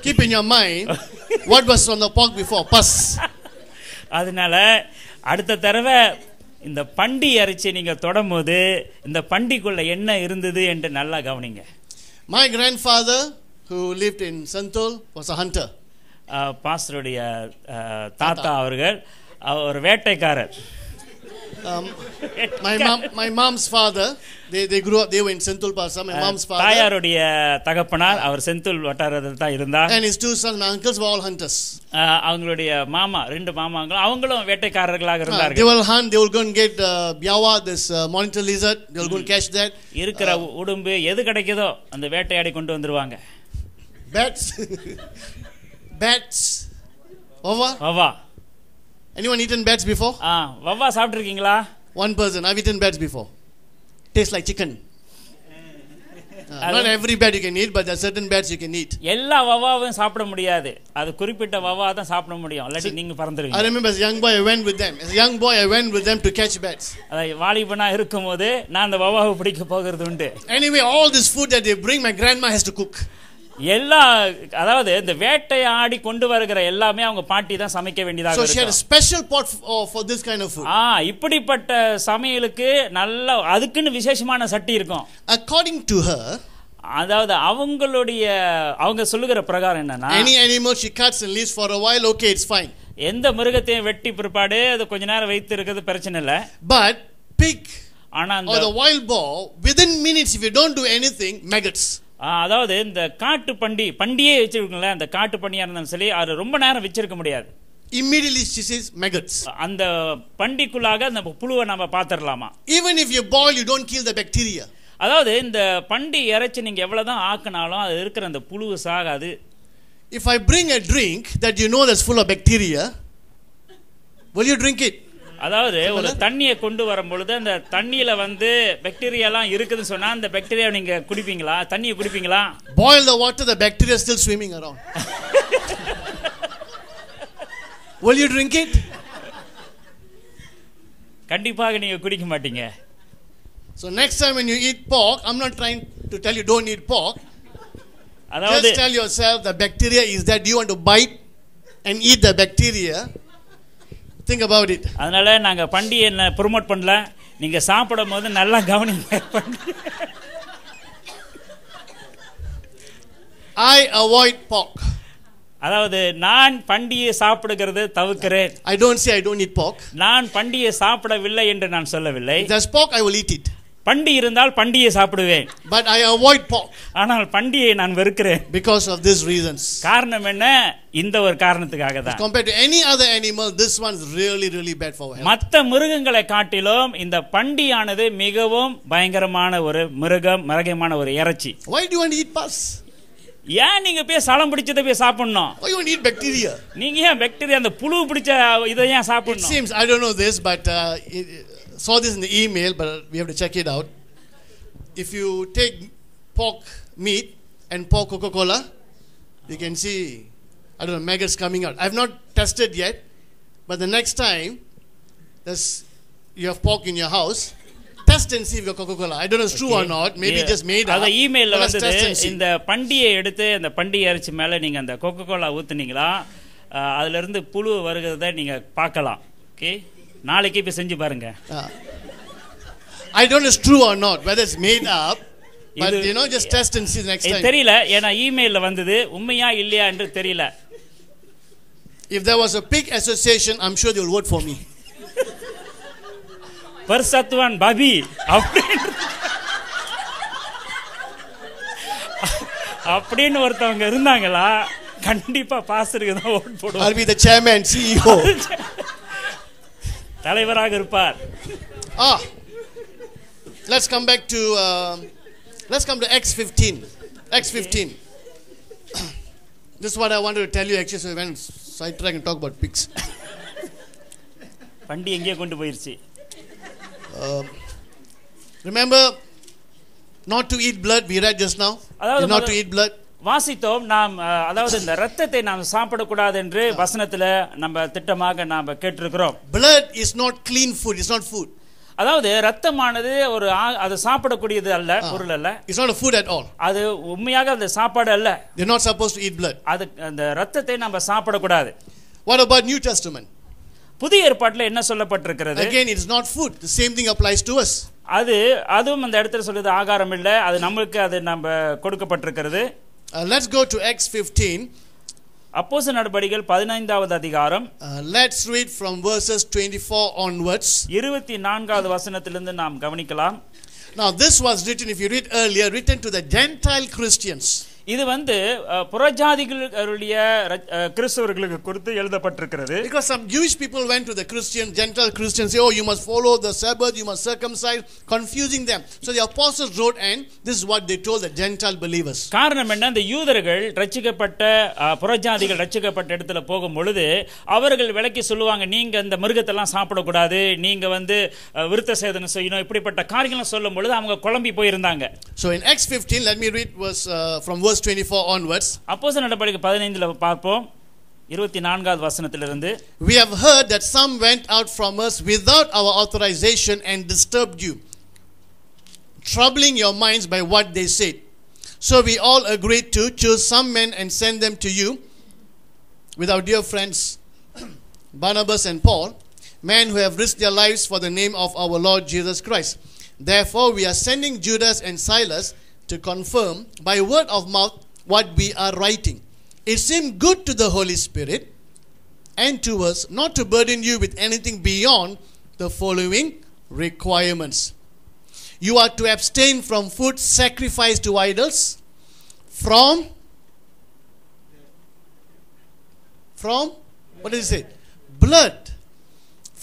keep in your mind what was on the pork before, pus. அதனால அடுத்த தடவை இந்த பண்டி இறைச்சி நீங்க தொடும்போது இந்த பண்டிக்குள்ள என்ன இருந்தது என்று நல்லா கவனிங்க. My grandfather who lived in Santhol was a hunter. பாஸ்டருடைய தாத்தா அவர்கள் ஒரு வேட்டைக்காரர். My mom's father, they grew up, they were in Senthul Pasa. My mom's father, தாயாருடைய தகப்பனார் அவர் செந்தூல் வட்டாரத்தில் தான் இருந்தார். And his two sons, my uncles, were all hunters. அவங்களுடைய மாமா, ரெண்டு மாமாங்களும் அவங்களும் வேட்டைக்காரர்களாக இருந்தார்கள். They will hunt, they will go and get biawa, this monitor lizard, they will go and catch that. இருக்கிற உடும்பு எது கிடைக்குதோ அந்த வேட்டையாடி கொண்டு வந்துருவாங்க. Bats. Bats. வவ்வா. Anyone eaten bats before? வவ்வா சாப்பிட்டிருக்கீங்களா? One person, I've eaten bats before. Tastes like chicken. Not every bat you can eat, but there are certain bats you can eat. எல்லா வவ்வாவும் சாப்பிட முடியாது, அது குறிப்பிட்ட வவ்வா தான் சாப்பிட முடியும், இல்லாட்டி நீங்க பறந்துருவீங்க. I remember as a young boy I went with them. As a young boy I went with them to catch bats. வாலிபனா இருக்கும்போது நான் அந்த வவ்வாவை பிடிக்க போகிறது உண்டு. Anyway, all this food that they bring, my grandma has to cook. எல்லா அதாவது இந்த வேட்டையாடி கொண்டு வருகிற எல்லாமே அவங்க பாட்டி தான் சமைக்க வேண்டியதாக இருக்கும். So she had a special pot for this kind of food. இப்படிப்பட்ட சமையலுக்கு நல்ல அதுக்குன்னு விசேஷமான சட்டி இருக்கும். According to her, அதாவது அவங்க சொல்லுகிற பிரகாரம் என்னன்னா, any animal she cuts and leaves for a while, okay, it's fine. எந்த மிருகத்தையும் வெட்டி பிற்பாடு அது கொஞ்ச நேரம் வைத்து இருக்கிறது பிரச்சனை இல்ல. But pig or the wild boar, within minutes if you don't do anything, maggots. அதாவது இந்த காட்டு பண்டியே வச்சிருக்கீங்களா, அந்த காட்டு பண்டியா இருந்தாலும் சரி அது ரொம்ப நேரம் வச்சிருக்க முடியாது. Immediately she says maggots. அந்த பண்டிக்குள்ளாக அந்த புழுவை நம்ம பாத்துறலாமா. Even if you boil, you don't kill the bacteria. அதாவது இந்த பண்டி இறைச்சி நீங்க எவ்வளவுதான் ஆக்கினாலும் அது இருக்கிற அந்த புழு சாகாது. If I bring a drink that you know that's full of bacteria, will you drink it? அதாவது ஒரு தண்ணியை கொண்டு வரும் பொழுது அந்த தண்ணியில பாக்டீரியா எல்லாம் இருக்குதுன்னு சொன்னா அந்த பாக்டீரியா நீங்க குடிப்பீங்களா, தண்ணியை குடிப்பீங்களா? Boil the water, the bacteria is still swimming around. Will you drink it? கண்டிப்பாக நீங்க குடிக்க மாட்டீங்க. So next time when you eat pork, I'm not trying to tell you don't eat pork. Just tell yourself the bacteria is that you want to bite and eat the bacteria. Think about it. அதனால நாங்க பண்டியை என்ன ப்ரோமோட் பண்ணல, நீங்க சாப்பிடும்போது நல்லா கவனிங்க. I avoid pork. அதாவது நான் பண்டியை சாப்பிடுகிறது தவிர்க்கிறேன். I don't say I don't eat pork. நான் பண்டியை சாப்பிடவில்லை என்று நான் சொல்லவில்லை. If there's pork, I will eat it. பண்டி இருந்தால் பண்டியை சாப்பிடுவேன். But I avoid pork. ஆனால் பண்டியை நான் வெறுக்கிறேன். Because of these reasons. காரணம் என்ன? இந்த ஒரு காரணத்துக்காக தான். Compared to any other animal, this one is really really bad for health. மற்ற மிருகங்களை காட்டிலும் இந்த பண்டியானது மிகவும் பயங்கரமான ஒரு மிருகமான ஒரு இறைச்சி. Why do you want to eat pus? ஏன் நீங்க போய் சலம் பிடிச்சதை போய் சாப்பிடணும்? Why you want to eat bacteria? நீங்க ஏன் பாக்டீரியா அந்த புழு பிடிச்ச இதை ஏன் சாப்பிடணும்? It seems, I don't know this, but saw this in the email, but we have to check it out. If you take pork meat and pour Coca-Cola, you can see, I don't know, maggots coming out. I have not tested yet, but the next time you have pork in your house, test and see if your Coca-Cola. I don't know if it's true or not. Maybe just made up. அந்த ஈமெயில்ல இந்த பண்டியை எடுத்து அந்த பண்டி இறைச்சி மேல நீங்க அந்த கோகோகோலா ஊத்துனீங்களா, அதுல இருந்து புழு வருகிறத நீங்க பார்க்கலாம். ஓகே. நாளைக்கு இப்ப செஞ்சு பாருங்க. I don't know if it's true or not, whether it's made up, but just test and see the next time. தெரியல, ஏனா இமெயில்ல வந்தது, உண்மையா இல்லையா என்று தெரியல. If there was a pig association, I'm sure they will vote for me. பர்சத்வான் பாபி அப்படின்னு ஒருத்தவங்க இருந்தாங்களா, கண்டிப்பா பாஸ்டருக்கு தான் ஓட் போடுவாங்க. I'll be the chairman, CEO. தலைவராக இருப்பார். Let's come back to let's come to Acts 15. Acts 15. This is what I wanted to tell you actually, so we went sidetrack and talk about pigs. வண்டி எங்கே கொண்டு போயிருச்சு? Remember not to eat blood, we read just now. Not to eat blood. வாசித்தோம் நாம், அதாவது இந்த இரத்தத்தை நாம் சாப்பிடக்கூடாது என்று வசனத்துல நம்ம திட்டமாக நாம் கேட்டிருக்கிறோம். Blood is not clean food, it's not food. அதாவது இரத்தமானது ஒரு அது சாப்பிடக்கூடியது அல்ல, பொருள் அல்ல. It's not a food at all. அது உண்மையாக அந்த சாப்பாடு அல்ல. They're not supposed to eat blood. அது அந்த இரத்தத்தை நம்ம சாப்பிடக்கூடாது. What about New Testament? புதிய ஏற்பாட்டில் என்ன சொல்லப்பட்டிருக்கிறது? Again, it's not food. The same thing applies to us. அதுவும் அந்த இடத்துல சொல்லுது ஆகாரம் இல்ல, அது நமக்கு அது நம்ம கொடுக்கப்பட்டிருக்கிறது. Let's go to Acts 15. அப்போஸ்தலர் நடபடிகள் 15வது அதிகாரம். Let's read from verses 24 onwards. 24வது வசனத்திலிருந்து நாம் கவனிக்கலாம். Now this was written, if you read earlier, written to the Gentile Christians. இது புறஜாதிகளுடைய கிறிஸ்தவர்களுக்கு குறித்து எழுதப்பட்டிருக்கிறது. Because some Jewish people went to the Gentile Christians, say, oh, you must follow the Sabbath, you must circumcise, confusing them. So the apostles wrote, and this is what they told the Gentile believers. காரணம் என்ன? அந்த யூதர்கள் ரட்சிக்கப்பட்ட புறஜாதிகள் ரட்சிக்கப்பட்ட இடத்துல போகும் பொழுது அவர்கள் விளக்கி சொல்லுவாங்க, நீங்க இந்த மிருகத்தெல்லாம் சாப்பிடக்கூடாது, நீங்க விருத்த சேதனம் செய்யணும், இப்படிப்பட்ட காரியங்களை சொல்லும் பொழுது அவங்க குழம்பி போயிருந்தாங்க. So in Acts 15, let me read from verse 24 onwards. அப்போஸ்தலர் நடபடிகள் 15ல பார்ப்போம், 24வது வசனத்திலிருந்து. We have heard that some went out from us without our authorization and disturbed you, troubling your minds by what they said. So we all agreed to choose some men and send them to you with our dear friends Barnabas and Paul, men who have risked their lives for the name of our Lord Jesus Christ. Therefore we are sending Judas and Silas to confirm by word of mouth what we are writing. It seemed good to the Holy Spirit and to us not to burden you with anything beyond the following requirements. You are to abstain from food sacrificed to idols, from what does it say? Blood,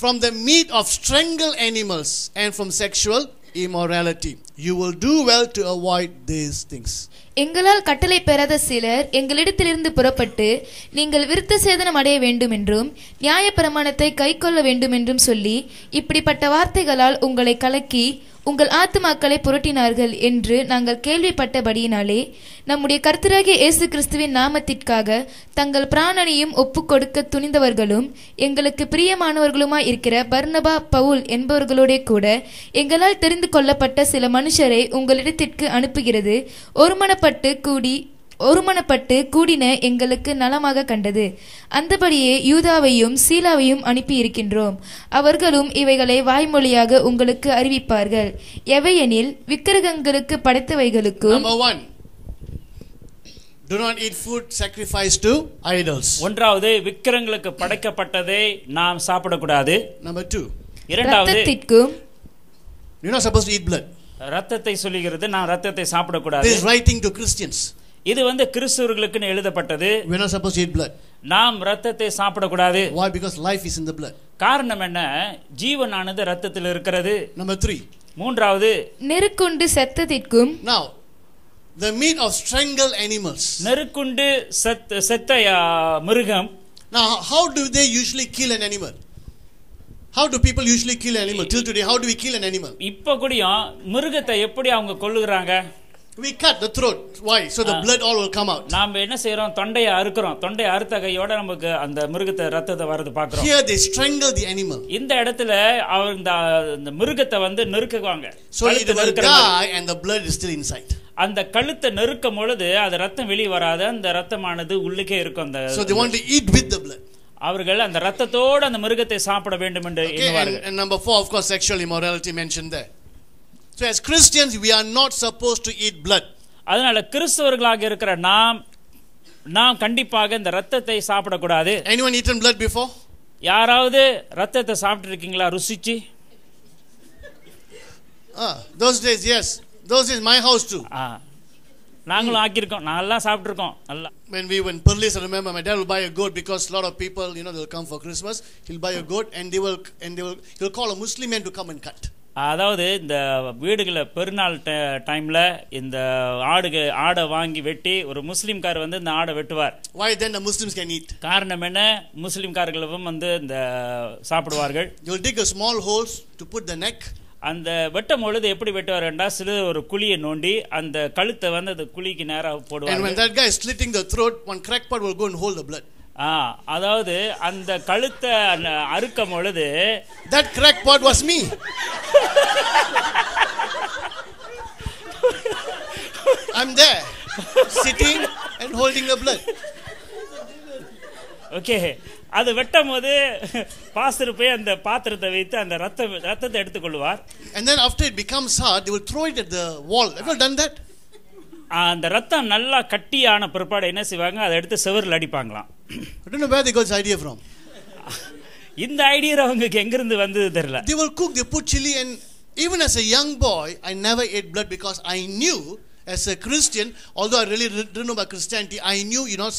from the meat of strangled animals, and from sexual immorality. You will do well to avoid these things. எங்களால் கட்டளை பெறாத சிலர் எங்களிடத்திலிருந்து புறப்பட்டு நீங்கள் விருத்த சேதனம் அடைய வேண்டும் என்றும் நியாயப்பிரமாணத்தை கைக்கொள்ள வேண்டும் என்றும் சொல்லி இப்படிப்பட்ட வார்த்தைகளால் உங்களை கலக்கி உங்கள் ஆத்துமாக்களை புரட்டினார்கள் என்று நாங்கள் கேள்விப்பட்டபடியினாலே நம்முடைய கர்த்தராகிய இயேசு கிறிஸ்துவின் நாமத்திற்காக தங்கள் பிராணனையும் ஒப்புக் கொடுக்க துணிந்தவர்களும் எங்களுக்கு பிரியமானவர்களுமாய் இருக்கிற பர்னபா, பவுல் என்பவர்களோட கூட எங்களால் தெரிந்து கொள்ளப்பட்ட சில மனுஷரை உங்களிடத்திற்கு அனுப்புகிறது ஒருமனப்பட்டு கூடின எங்களுக்கு நலமாக கண்டது. அந்தபடியே யூதாவையும் சீலாவையும் அனுப்பி இருக்கின்றோம். அவர்களும் இவைகளை வாய்மொழியாக உங்களுக்கு அறிவிப்பார்கள். எவையெனில் விக்கிரகங்களுக்கு படைத்தவைகளுக்கும். Number 1, do not eat food sacrificed to idols. ஒன்றாவது விக்கிரகங்களுக்கு படைக்கப்பட்டதை நாம் சாப்பிடக்கூடாது. Number 2, இரண்டாவது you're not supposed to eat blood. ரத்தத்தை சொல்லுகிறது, நாம் ரத்தத்தை சாப்பிடக்கூடாது. This is writing to Christians. இது கிறிஸ்தவர்களுக்கு எழுதப்பட்டது. We're not supposed to eat blood. நாம் ரத்தத்தை சாப்பிடக்கூடாது. Why? Because life is in the blood. காரணம் என்ன? ஜீவனானது ரத்தத்தில் இருக்கிறது. Number 3, மூன்றாவது நெருக்குண்டு செத்ததிற்கும். Now the meat of strangled animals. நெருக்குண்டு செத்த மிருகம். Now how do they usually kill an animal? How do people usually kill an animal? Till today, how do we kill an animal? இப்ப கூடயும் மிருகத்தை எப்படி அவங்க கொல்லுகிறாங்க? We cut the throat. Why? So the blood all will come out. நாம என்ன செய்றோம்? தொண்டையை அறுக்குறோம். தொண்டையை அறுத்த கையோட நமக்கு அந்த மிருகத்தை ரத்தத்தை வரது பார்க்கிறோம். Here they strangle the animal. இந்த இடத்துல அவர் இந்த மிருகத்தை நெருக்குவாங்க. So it will die and the blood is still inside. அந்த கழுத்தை நெருக்கும் பொழுது அது ரத்தம் வெளியே வராது, அந்த ரத்தமானது உள்ளுக்கே இருக்கும். So they want to eat with the blood. அவர்கள் அந்த ரத்தத்தோடு அந்த மிருகத்தை சாப்பிட வேண்டும் என்று எண்ணுவார்கள். And number 4, of course, sexual immorality mentioned there. So as Christians, we are not supposed to eat blood. அதனால கிறிஸ்தவர்களாக இருக்கிற நாம் கண்டிப்பாக இந்த ரத்தத்தை சாப்பிடக்கூடாது. Anyone eaten blood before? யாராவது ரத்தத்தை சாப்பிட்டு இருக்கீங்களா ருசிச்சு? Those days, yes. Those days, my house too. நாங்களும் ஆக்கியிருக்கோம், நல்லா சாப்பிட்டுருக்கோம் நல்லா. When we were in Perlis, I remember my dad will buy a goat because a lot of people, they'll come for Christmas. He'll buy a goat and he'll call a Muslim man to come and cut. அதாவது இந்த வீடுகளில் பெருநாள் டைம்ல இந்த ஆடை வாங்கி வெட்டி ஒரு முஸ்லீம்கார் வந்து இந்த ஆடை வெட்டுவார். Why then the Muslims can eat? காரணம் என்ன? முஸ்லீம்காரர்களும் வந்து இந்த சாப்பிடுவார்கள். You will dig a small holes to put the neck. அந்த வெட்டும் பொழுது எப்படி வெட்டுவார் என்றால் சிறு ஒரு குழியை நோண்டி அந்த கழுத்தை வந்து அந்த குழிக்கு நேராக போடுவார். And when that guy is slitting the throat, one crackpot will go and hold the blood. அதாவது அந்த கழுத்தை அறுக்கும் பொழுது that crackpot was me. I'm there sitting and holding the blood. Okay, அது வெட்டும் போது பாஸ்டர் போய் அந்த பாத்திரத்தை வைத்து அந்த ரத்தத்தை எடுத்துக்கொள்வார். And then after it becomes hard, they will throw it at the wall. Have you done that? அந்த ரத்தம் நல்லா கட்டியான பிற்பாடு என்ன செய்வாங்க, அதை எடுத்து செவரில் அடிப்பாங்களாம். I don't know where they got this idea from. இந்த ஐடியா அவங்களுக்கு எங்கிருந்து வந்தது தெரியல. They will cook, they put chili, and even as a young boy, I never ate blood because I knew as a Christian, although I really didn't know about Christianity, I knew you're not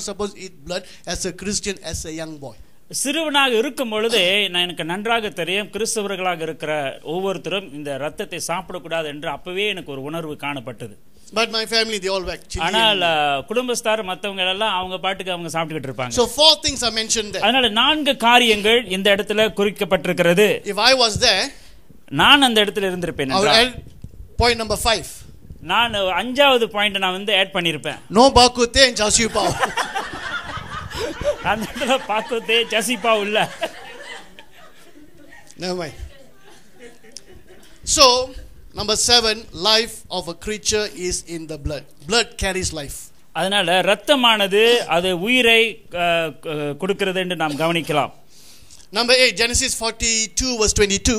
supposed to eat blood as a Christian, as a young boy. சிறுவனாக இருக்கும் பொழுதே எனக்கு நன்றாக தெரியும் கிறிஸ்தவர்களாக இருக்கிற ஒவ்வொருத்தரும் இந்த ரத்தத்தை சாப்பிடக்கூடாது என்று அப்பவே எனக்கு ஒரு உணர்வு காணப்பட்டது. But my family, they all like chili. ஆனால் குடும்பஸ்தார் மற்றவங்க எல்லாம் அவங்க பாட்டுக்கு அவங்க சாப்பிட்டுக்கிட்டு இருப்பாங்க. So 4 things are mentioned there. அதனால 4 காரியங்கள் இந்த இடத்துல குறிக்கப்பட்டிருக்கிறது. If I was there, நான் அந்த இடத்துல இருந்திருப்பேன் என்றால் point number 5. நான் 5வது பாயிண்ட் நான் வந்து add பண்ணிருப்பேன். No bakute and chasi pav. அந்த இடத்துல பாக்குதே சசி பாவ் இல்ல. Never mind. So number 7, life of a creature is in the blood. Blood carries life. அதனால ரத்தமானது அது உயிரை கொடுக்கிறது என்று நாம் கவனிக்கலாம். Number 8, Genesis 42 verse 22.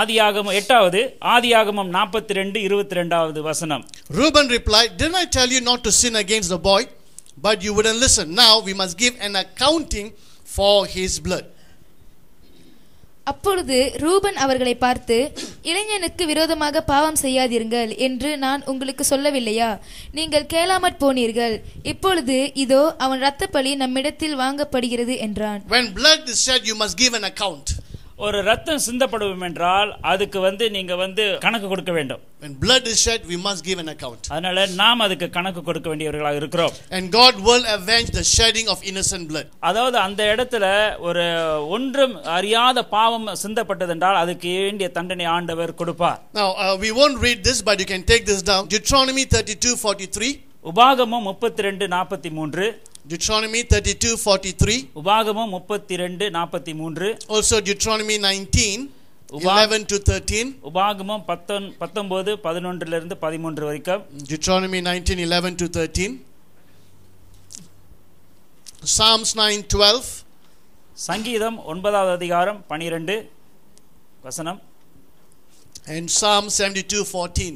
ஆதியாகமம் 8வது ஆதியாகமம் 42:22 வசனம். Reuben replied, "Didn't I tell you not to sin against the boy? But you wouldn't listen. Now we must give an accounting for his blood." அப்பொழுது ரூபன் அவர்களை பார்த்து, இளைஞனுக்கு விரோதமாக பாவம் செய்யாதீர்கள் என்று நான் உங்களுக்கு சொல்லவில்லையா? நீங்கள் கேளாமற் போனீர்கள். இப்பொழுது இதோ அவன் இரத்தப்பழி நம்மிடத்தில் வாங்கப்படுகிறது என்றான். When blood is shed, you must give an account. ஒரு ரத்தம் சிந்தப்படும் என்றால் அதுக்கு வந்து நீங்க வந்து கணக்கு கொடுக்க வேண்டும். When blood is shed, we must give an account. அதனால நாம் அதுக்கு கணக்கு கொடுக்க வேண்டியவர்களாக இருக்கிறோம். And God will avenge the shedding of innocent blood. அதாவது அந்த இடத்துல ஒரு ஒன்றும் அறியாத பாவம் சிந்தப்பட்டது என்றால் அதுக்கு வேண்டிய தண்டனை ஆண்டவர் கொடுப்பார். Now we won't read this, but you can take this down. Deuteronomy 32:43. உபாகமம் 32:43. Deuteronomy 32:43. உபாகமம் 32:43. Also Deuteronomy 19:11-13. உபாகமம் 19:11 13 வரைக்கும். Deuteronomy 19:11-13. Psalms 9:12. சங்கீதம் 9வது அதிகாரம் 12 வசனம். And Psalm 72:14.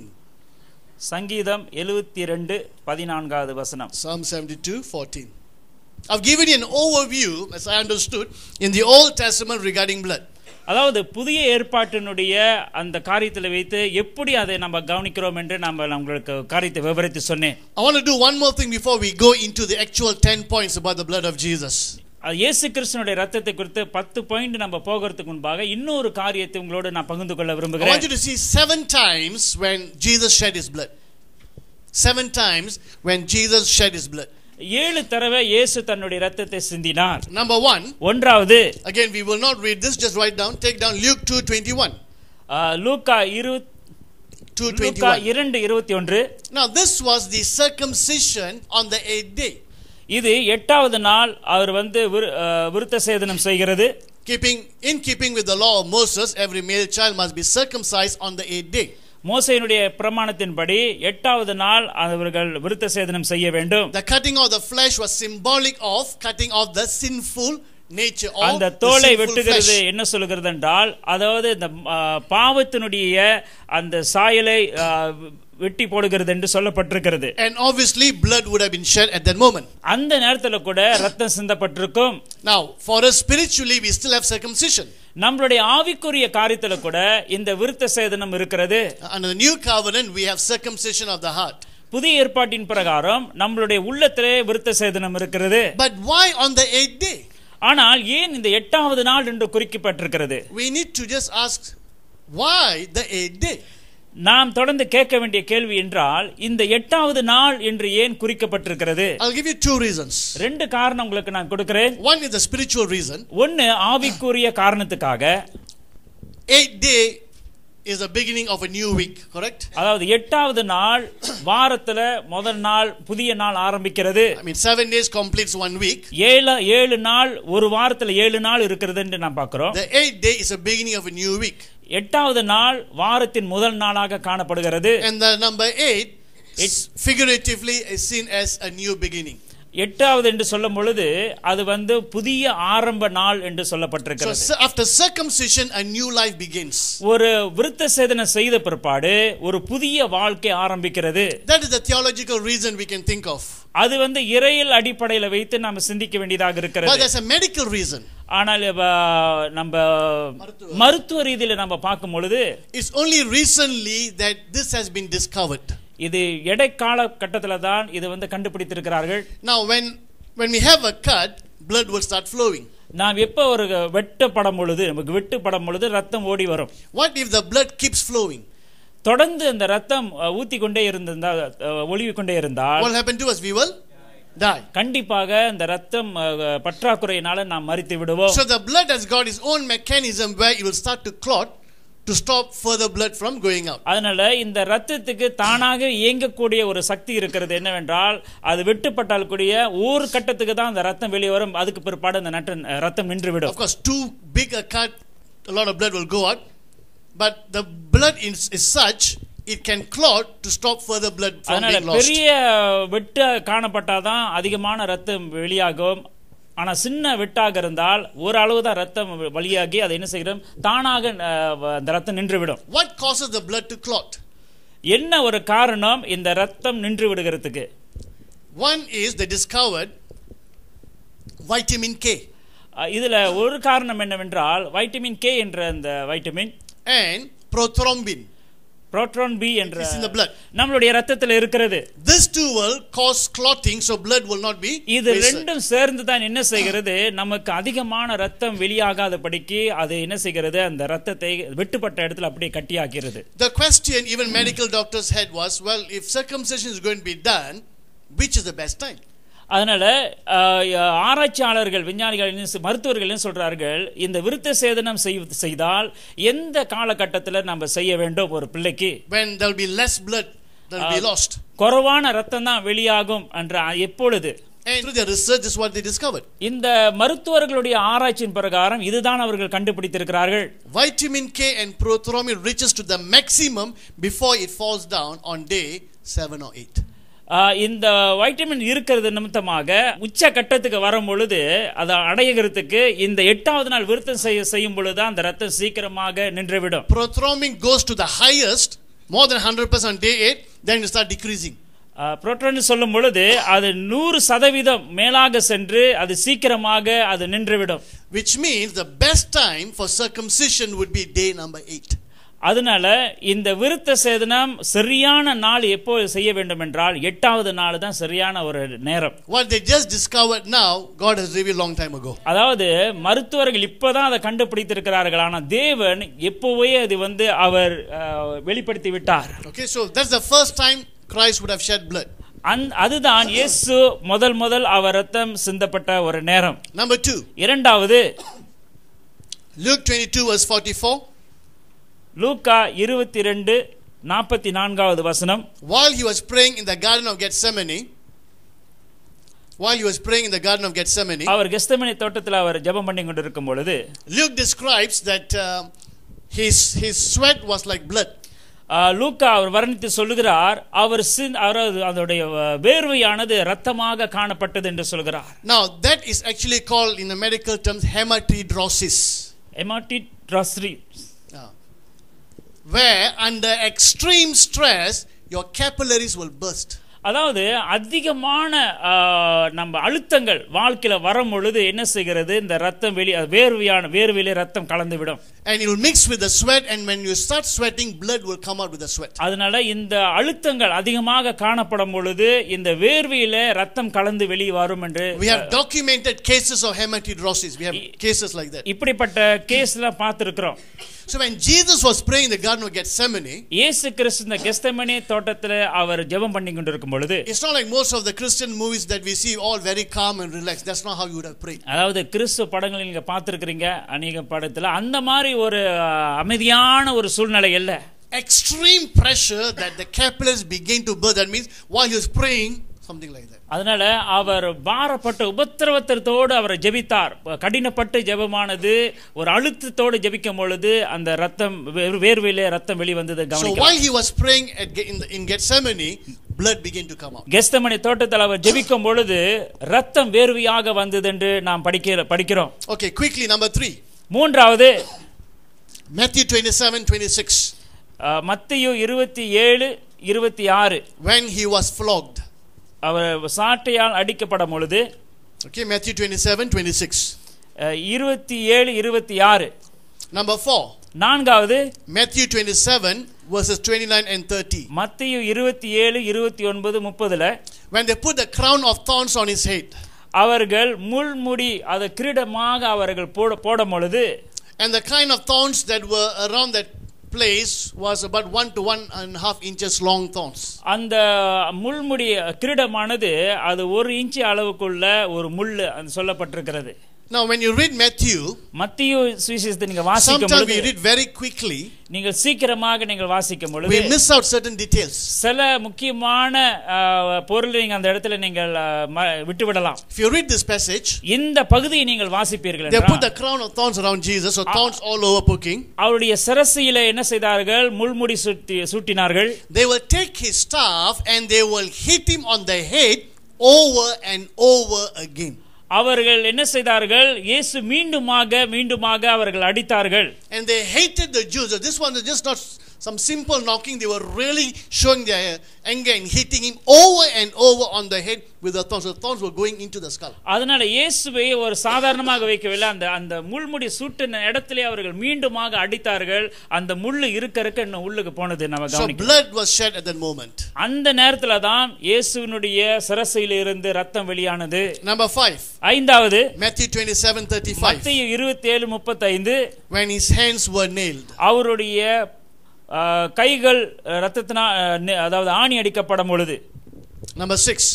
சங்கீதம் 72:14 வசனம். Psalm 72:14. I've given you an overview, as I understood, in the Old Testament regarding blood. அதாவது புதிய ஏற்பாட்டினுடைய அந்த காரியத்தில் வைத்து எப்படி அதை நம்ம கவனிக்கிறோம் என்று உங்களுக்கு காரியத்தை விவரித்து சொன்னேன். I want to do one more thing before we go into the actual 10 points about the blood of Jesus. இயேசு கிறிஸ்துவினுடைய இரத்தத்தை குறித்து 10 பாயிண்ட் நம்ம போகிறதுக்கு முன்பாக இன்னொரு காரியத்தை உங்களோடு நான் பகிர்ந்து கொள்ள விரும்புகிறேன். I want you to see 7 times when Jesus shed his blood. 7 times when Jesus shed his blood. 7 தடவை இயேசு தன்னுடைய இரத்தத்தை சிந்தினார். Number 1. ஒன்றாவது, again we will not read this, just write down, take down Luke 2:21. Luca 2:21. Now this was the circumcision on the 8th day. இது 8வது நாள் அவர் வந்து விருத்த சேதனம் செய்கிறது. In keeping with the law of Moses, every male child must be circumcised on the 8th day. மோசேயினுடைய பிரமாணத்தின்படி 8வது நாள் அவர்கள் விருத்த சேதனம் செய்ய வேண்டும். The cutting of the flesh was symbolic of cutting off the sinful nature of அந்த தோலை வெட்டுகிறது என்ன சொல்கிறது என்றால், அதாவது இந்த பாவத்தினுடைய அந்த சாயலை வெட்டி போடுகிறது என்று சொல்லப்பட்டிருக்கிறது. And obviously blood would have been shed at that moment. அந்த நேரத்தில் கூட ரத்தம் சிந்தப்பட்டிருக்கும். Now for us spiritually we still have circumcision. நம்மளுடைய ஆவிக்குரிய காரியத்தில் கூட இந்த விருத்த சேதனம் இருக்கிறது. Under the new covenant we have circumcision of the heart. புதிய ஏற்பாட்டின் பிரகாரம் நம்மளுடைய உள்ளத்திலே விருத்த சேதனம் இருக்கிறது. But why on the 8th day? ஆனால் ஏன் இந்த 8வது நாள் என்று குறிக்கப்பட்டிருக்கிறது? We need to just ask why the 8th day? நாம் தொடர்ந்து கேட்க வேண்டிய கேள்வி என்றால், இந்த 8வது நாள் என்று ஏன் குறிக்கப்பட்டிருக்கிறது? I'll give you two reasons. ரெண்டு காரணம் உங்களுக்கு நான் கொடுக்கிறேன். One is the spiritual reason. ஒன்னு ஆவிக்குரிய காரணத்துக்காக. 8th day is the beginning of a new week, correct? அதாவது 8வது நாள் வாரத்துல முதல் நாள் புதிய நாள் ஆரம்பிக்கிறது. I mean 7 days completes 1 week. 7 நாள் ஒரு வாரத்துல 7 நாள் இருக்கிறது என்று நாம் பார்க்கிறோம். The 8th day is the beginning of a new week. 8வது நாள் வாரத்தின் முதல் நாளாக காணப்படுகிறது. And the number 8 is figuratively is seen as a new beginning. 8வது என்று சொல்லும் பொழுது அது வந்து புதிய ஆரம்ப நாள் என்று சொல்லப்பட்டிருக்கிறது. So after circumcision a new life begins. ஒரு விருத்த சேதனம் செய்த பிற்பாடு ஒரு புதிய வாழ்க்கை ஆரம்பிக்கிறது. That is the theological reason we can think of. அது வந்து இறையியல் அடிப்படையில் வைத்து நாம சிந்திக்க வேண்டியதாக இருக்கிறது. But there's a medical reason. ஆனால் நம்ம மருத்துவ ரீதியில நம்ம பார்க்கும் பொழுது it's only recently that this has been discovered. இது இடைக்கால கட்டத்துல தான் இது வந்து கண்டுபிடித்திருக்கிறார்கள். Now when we have a cut, blood will start flowing. நாம் எப்ப ஒரு வெட்டப்படும் பொழுது நமக்கு வெட்டுப்படும் பொழுது ரத்தம் ஓடி வரும். What if the blood keeps flowing? தொடர்ந்து அந்த ரத்தம் ஊத்திக்கொண்டே இருந்தால் ஒளிவிக்கொண்டே இருந்தால் what will happen to us? We will die. கண்டிப்பாக அந்த ரத்தம் பற்றாக்குறையினால நாம் மரித்து விடுவோம். So the blood has got its own mechanism where it will start to clot to stop further blood from going out. அதனால இந்த ரத்தத்துக்கு தானாக இயங்கக்கூடிய ஒரு சக்தி இருக்கிறது. என்னவென்றால் அது வெட்டுப்பட்டால் கூடிய ஒரு கட்டத்துக்கு தான் அந்த ரத்தம் வெளியே வரும். அதுக்கு பிற்பாடு அந்த ரத்தம் நின்று விடும். Of course too big a cut, a lot of blood will go out, but the blood is such it can clot to stop further blood from being lost. பெரிய வெட்டு காணப்பட்டாதான் அதிகமான ரத்தம் வெளியாகும். ஆனா சின்ன வெட்டாக இருந்தால் ஒரு அளவு தான் ரத்தம் வெளியாகி அது என்ன செய்யும், தானாக அந்த ரத்தம் நின்றுவிடும். What causes the blood to clot? என்ன ஒரு காரணம் இந்த ரத்தம் நின்று விடுகிறதுக்கு? One is they discovered vitamin K. இதுல ஒரு காரணம் என்னவென்றால் வைட்டமின் கே என்ற அந்த vitamin and prothrombin. Proton B என்ற in the blood. நம்மளுடைய ரத்தத்தில் இருக்கிறது. This two will cause clotting, so blood will not be இது ரெண்டும் சேர்ந்து தான் என்ன செய்கிறது, நமக்கு அதிகமான ரத்தம் வெளியாகாதபடிக்கு அது என்ன செய்கிறது, அந்த ரத்தத்தை வெட்டுப்பட்ட இடத்துல அப்படியே கட்டியாக்கிறது. The question even medical doctors had was, well, if circumcision is going to be done, which is the best time? அதனால ஆராய்ச்சியாளர்கள், விஞ்ஞானிகள், மருத்துவர்கள் என்ன சொல்றார்கள், இந்த விருத்த சேதனம் செய்தால் எந்த காலகட்டத்தில் நம்ம செய்ய வேண்டும் ஒரு பிள்ளைக்கு? When there will be less blood that will be lost. குறைவான ரத்தம் தான் வெளியாகும் என்ற எப்பொழுது? And through their research is what they discovered. இந்த மருத்துவர்களுடைய ஆராய்ச்சியின் பிரகாரம் இதுதான் அவர்கள் கண்டுபிடித்திருக்கிறார்கள். Vitamin K and prothrombin reaches to the maximum before it falls down on day 7 or 8. இந்த வைட்டமின் இருக்கிறது நிமித்தமாக உச்ச கட்டத்துக்கு வரும் பொழுது அதை அடைகிறதுக்கு இந்த 8வது நாள் விருத்தம் செய்யும் பொழுது அந்த ரத்தம் சீக்கிரமாக நின்றுவிடும். Prothrombin goes to the highest, more than 100% on day 8, then it start decreasing. Proton சொல்லும் பொழுது அது 100% மேலாக சென்று அது சீக்கிரமாக அது நின்றுவிடும். Which means the best time for circumcision would be day number 8. அதனால இந்த விருத்த சேதனம் சரியான நாள் எப்போ செய்ய வேண்டும் என்றால் 8வது நாள் தான் சரியான ஒரு நேரம். What they just discovered now, God has revealed long time ago. அதாவது மருத்துவர்கள் இப்பதான் அதை கண்டுபிடித்திருக்கிறார்கள், ஆனா தேவன் எப்போவே அது வந்து அவர் வெளிப்படுத்தி விட்டார். Okay, so that's the first time Christ would have shed blood. அதுதான் இயேசு முதல் அவர் ரத்தம் சிந்தப்பட்ட ஒரு நேரம். Number 2. இரண்டாவது Luke 22 verse 44. லூக்கா 22:44 வசனம். While he was praying in the garden of Gethsemane, அவர் கெத்செமனே தோட்டத்தில் அவர் ஜெபம் பண்ணி கொண்டிருக்கும் பொழுது Luke describes that his sweat was like blood. லூக்கா அவர் வர்ணித்து சொல்லுகிறார், அவர் அதோடைய வேர்வையானது இரத்தமாக காணப்பட்டது என்று சொல்கிறார். Now that is actually called in the medical terms hematidrosis. Hematidrosis. Where under extreme stress your capillaries will burst. அதாவது அதிகமான நம்ம அழுத்தங்கள் வாழ்க்கையில வரும் பொழுது என்ன செய்கிறது, இந்த ரத்தம் வேர்வையிலே ரத்தம் கலந்து விடும். And it will mix with the sweat, and when you start sweating, blood will come out with the sweat. அதனால இந்த அழுத்தங்கள் அதிகமாக காணப்படும் பொழுது இந்த வேர்வையிலே ரத்தம் கலந்து வெளியே வரும் என்று we have documented cases of hematidrosis. We have cases like that. இப்படிப்பட்ட கேஸ்ல பார்த்திருக்கிறோம். So when Jesus was praying in the garden of Gethsemane, இயேசு கிறிஸ்து இந்த கெத்செமனே தோட்டத்திலே அவர் ஜெபம் பண்ணி கொண்டிருக்கும் பொழுது, it's not like most of the Christian movies that we see all very calm and relaxed. That's not how you would have prayed. அதாவது கிறிஸ்து படங்களை நீங்க பார்த்திருக்கிறீங்க அநேக படத்துல, அந்த மாதிரி ஒரு அமைதியான ஒரு சூழ்நிலை இல்ல. Extreme pressure that the capillaries begin to burst. That means while he was praying, something like that. அதனால அவர் பாரப்பட்ட உபத்திரவத்தோடு அவர் ஜெபித்தார். கடினப்பட்டு ஜெபமானது ஒரு அழுத்தத்தோடு ஜெபிக்கும் பொழுது அந்த ரத்தம் வேர்வையிலே ரத்தம் வெளிவந்தது கவனிக்கலாம். So while he was praying in Gethsemane, blood began to come out. Gethsemane தோட்டத்தில் அவர் ஜெபிக்கும் பொழுது ரத்தம் வேர்வையாக வந்தது என்று நாம் படிக்கிறோம். Okay, quickly number 3. மூன்றாவது Matthew 27:26. மத்தேயு 27:26. When he was flogged. அவர் சாட்டையால் அடிக்கப்படும் பொழுது. Okay, Matthew 27:26. 27:26. Number 4. நான்காவது Matthew 27 verses 29 and 30. மத்தேயு 27:29 30ல when they put the crown of thorns on his head. அவர்கள் முள்முடி அது கிரீடமாக அவர்கள் போடும் பொழுது, and the kind of thorns that were around that place was about 1 to 1.5 inches long thorns. அந்த முள்முடி கிரீடமானது அது 1 இன்ச் அளவுக்குள்ள ஒரு முள் சொல்லப்பட்டிருக்கிறது. Now when you read மத்தேயு சுவிசேஷத்தை நீங்க வாசிக்கும் பொழுது, sometimes we read very quickly, நீங்கள் சீக்கிரமாக நீங்கள் வாசிக்கும் பொழுது we miss out certain details. சில முக்கியமான பொருளை நீங்க அந்த இடத்துல நீங்கள் விட்டுவிடலாம். If you read this passage, இந்த பகுதியை நீங்கள் வாசிப்பீர்கள் they என்றால், put the crown of thorns around Jesus, so thorns all over poking. அவருடைய சிரசிலே என்ன செய்தார்கள், முள்முடி சூட்டினார்கள். They will take his staff and they will hit him on the head over and over again. அவர்கள் என்ன செய்தார்கள், இயேசு மீண்டுமாக அவர்கள் அடித்தார்கள். And they hated the Jews. This one was just not some simple knocking. They were really showing their anger and hitting him over and over on the head with the thorns. So the thorns were going into the skull. அதனால இயேசுவை ஒரு சாதாரணமாக வைக்கவில்லை. அந்த முள்முடி சூட்டின இடத்திலே அவர்கள் மீண்டுமாக அடித்தார்கள். அந்த முள்ளு இருக்க இன்னும் உள்ளுக்கு போனது நம்ம கவனிக்கிறோம். So blood was shed at that moment. அந்த நேரத்துல தான் இயேசுவினுடைய சிரசிலே இருந்து ரத்தம் வெளியானது. Number 5. ஐந்தாவது Matthew 27:35. மத்தேயு 27:35. When his hands were nailed. அவருடைய கைகள் ரத்தத்தினால் அதாவது ஆணி அடிக்கப்படும் பொழுது. Number 6.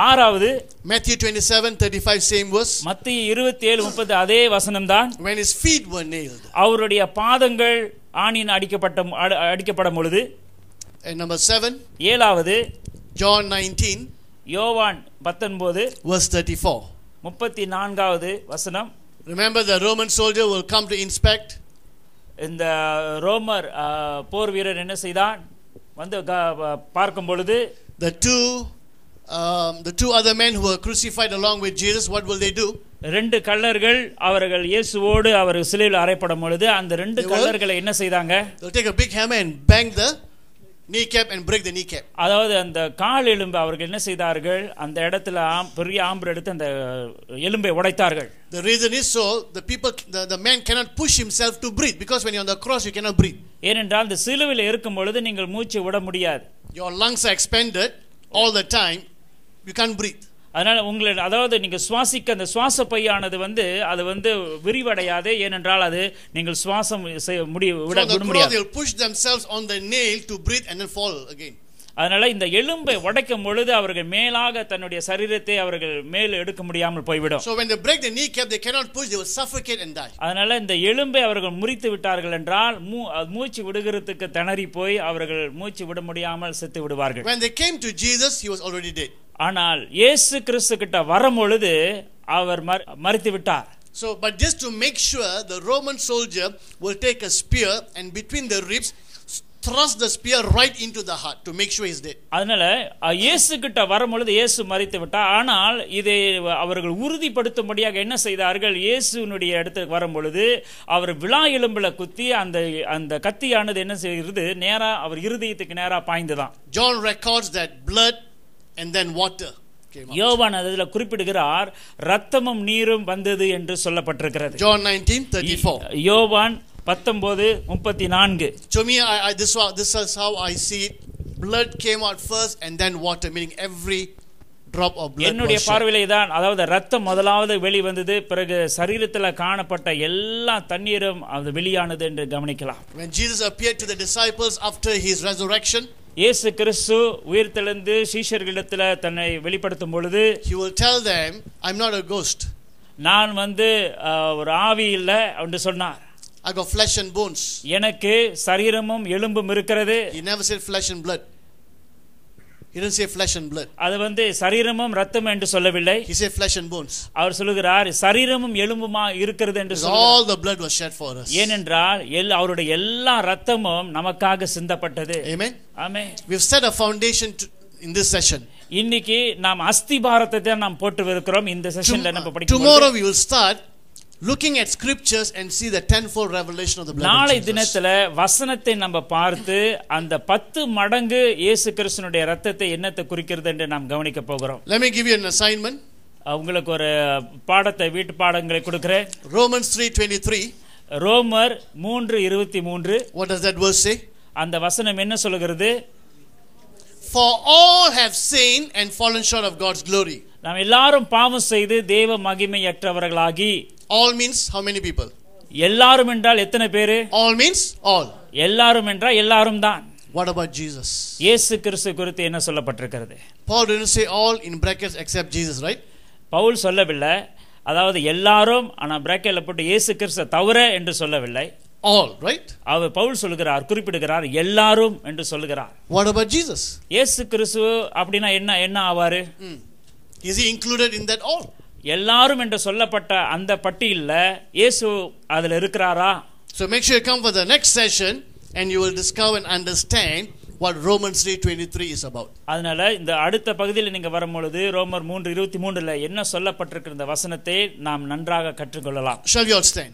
ஆறாவது Matthew 27:35 same verse. மத்தேயு 27:30 அதே வசனம் தான். When his feet were nailed. அவருடைய பாதங்கள் ஆணியின் அடிக்கப்படும் பொழுது. And number 7. ஏழாவது John 19 யோவான் 19 verse 34. 34வது வசனம். Remember the Roman soldier will come to inspect. இந்த ரோமர் போர் வீரர் என்ன செய்தான், வந்து பார்க்கும் பொழுது the two other men who were crucified along with Jesus, what will they do? ரெண்டு கள்ளர்கள் அவர்கள் இயேசுவோடு அவர் சிலுவையில் அறையப்படும் பொழுது அந்த ரெண்டு கள்ளர்களை என்ன செய்தாங்க, they'll take a big hammer and bang the kneecap and break the kneecap. அதாவது அந்த கால் எலும்பு அவர்கள் என்ன செய்தார்கள், அந்த இடத்துல பெரிய ஆம்பர் எடுத்து அந்த எலும்பை உடைத்தார்கள். The reason is so the man cannot push himself to breathe, because when you're on the cross you cannot breathe. ஏனென்றால் அந்த சிலுவையில் இருக்கும் பொழுது நீங்கள் மூச்சு விட முடியாது. Your lungs are expanded all the time, you can't breathe. அதனால அதாவது நீங்க சுவாசிக்க அந்த சுவாச பையானது அது விரிவடையாது, ஏனென்றால் அது நீங்கள் சுவாசம் விட முடியாது. They'll push themselves on the nail to breathe and then fall again. அதனால இந்த எலும்பை உடைக்கும் பொழுது அவர்கள் மேலாக தன்னுடைய சரீரத்தை அவர்கள் மேல் எடுக்க முடியாமல் போய்விடும். So when they break the kneecap, they cannot push, they will suffocate and die. அதனால இந்த எலும்பை அவர்கள் முறித்து விட்டார்கள் என்றால் மூச்சு விடுகிறதுக்கு திணறி போய் அவர்கள் மூச்சு விட முடியாமல் செத்து விடுவார்கள். When they came to Jesus, he was already dead. ஆனால் இயேசு கிறிஸ்து கிட்ட வரும் பொழுது அவர் மரித்து விட்டார். So but just to make sure, the Roman soldier will take a spear and between the ribs thrust the spear right into the heart to make sure he's dead. அதனால இயேசு கிட்ட வரும்பொழுது இயேசு மரித்து விட்டார். ஆனால் இதை அவர்கள் உறுதிப்படுத்தும்படியாக என்ன செய்தார்கள்? இயேசுனுடைய இடத்துக்கு வரும்பொழுது அவர் விலா எலும்புல குத்தி அந்த கத்தியானது என்ன செய்கிறது? நேரா அவர் இருதயத்துக்கு நேரா பாய்ந்துதான். John records that blood and then water. யோவான் அதில் குறிப்பிடுகிறார் ரத்தமும் நீரும் வந்தது என்று சொல்லப்பட்டிருக்கிறது. John 19:34. யோவான் 19:34. To me, this is how I see it. Blood came out first and then water, meaning every drop of blood. என்னுடைய பார்வையிலே தான், அதாவது ரத்தம் முதலாவது வெளிவந்தது, பிறகு சரீரத்தில் காணப்பட்ட எல்லா தண்ணீரும் அது வெளியானது என்று கவனிக்கலாம். When Jesus appeared to the disciples after his resurrection, இயேசு கிறிஸ்து உயிர்த்தெழுந்து சீஷர்களிடத்தில் தன்னை வெளிப்படுத்தும் பொழுது he will tell them, I'm not a ghost. நான் ஒரு ஆவி இல்லை என்று சொன்னார். I got flesh and bones. எனக்கு சரீரமும் எலும்பும் இருக்கிறது. He never said flesh and blood. He didn't say flesh and blood. அது சரீரமும் ரத்தம் என்று சொல்லவில்லை. He said flesh and bones. அவர் சொல்லுகிறார் சரீரமும் எலும்புமா இருக்கிறது என்று சொல்லுகிறார். All the blood was shed for us. ஏனென்றால் அவருடைய எல்லா ரத்தமும் நமக்காக சிந்தப்பட்டது. Amen. Amen. We've set a foundation in this session. இன்னைக்கு நாம் அஸ்திபாரத்தை தான் நாம் போட்டு இருக்கிறோம் இந்த செஷன்ல நம்ம படிக்கும். Tomorrow we will start looking at scriptures and see the tenfold revelation of the blood of Jesus. நாளை தினத்துல வசனத்தை நம்ம பார்த்து அந்த 10 மடங்கு இயேசு கிறிஸ்துவினுடைய இரத்தத்தை என்னத்தை குறிக்கிறது என்று நாம் கவனிக்க போகிறோம். Let me give you an assignment. உங்களுக்கு ஒரு பாடத்தை, வீட்டு பாடங்களை கொடுக்கிறேன். Romans 3:23. ரோமர் 3:23. What does that verse say? அந்த வசனம் என்ன சொல்கிறது? For all have sinned and fallen short of God's glory. நாம் எல்லாரும் பாவம் செய்து தேவ மகிமையற்றவர்களாகி. All means how many people? எல்லாரும் என்றால் எத்தனை பேரு? All means all. எல்லாரும் என்றால் எல்லாரும் தான். What about Jesus? இயேசு கிறிஸ்து குறித்து என்ன சொல்லப்பட்டிருக்கிறது? Paul didn't say all in brackets except Jesus, right? Pavul சொல்லவில்லை, அதாவது எல்லாரும் ஆனா பிராக்கெட்ல போட்டு இயேசு கிறிஸ்து தவிர என்று சொல்லவில்லை. All, right? அவர் பவுல் சொல்லுகிறார், குறிப்பிடுகிறார் எல்லாரும் என்று சொல்லுகிறார். What about Jesus? இயேசு கிறிஸ்து அப்படினா என்ன ஆவாரு? Is he included in that all? எல்லாரும் என்று சொல்லப்பட்ட அந்த பட்டியல்ல இயேசு அதில் இருக்கிறாரா? So make sure you come for the next session and you will discover and understand what Romans 3:23 is about. அதனால இந்த அடுத்த பகுதியில் நீங்க வரும்பொழுது ரோமர் 3:23ல என்ன சொல்லப்பட்டிருக்கிற இந்த வசனத்தை நாம் நன்றாக கற்றுக்கொள்ளலாம். Shall we all stand?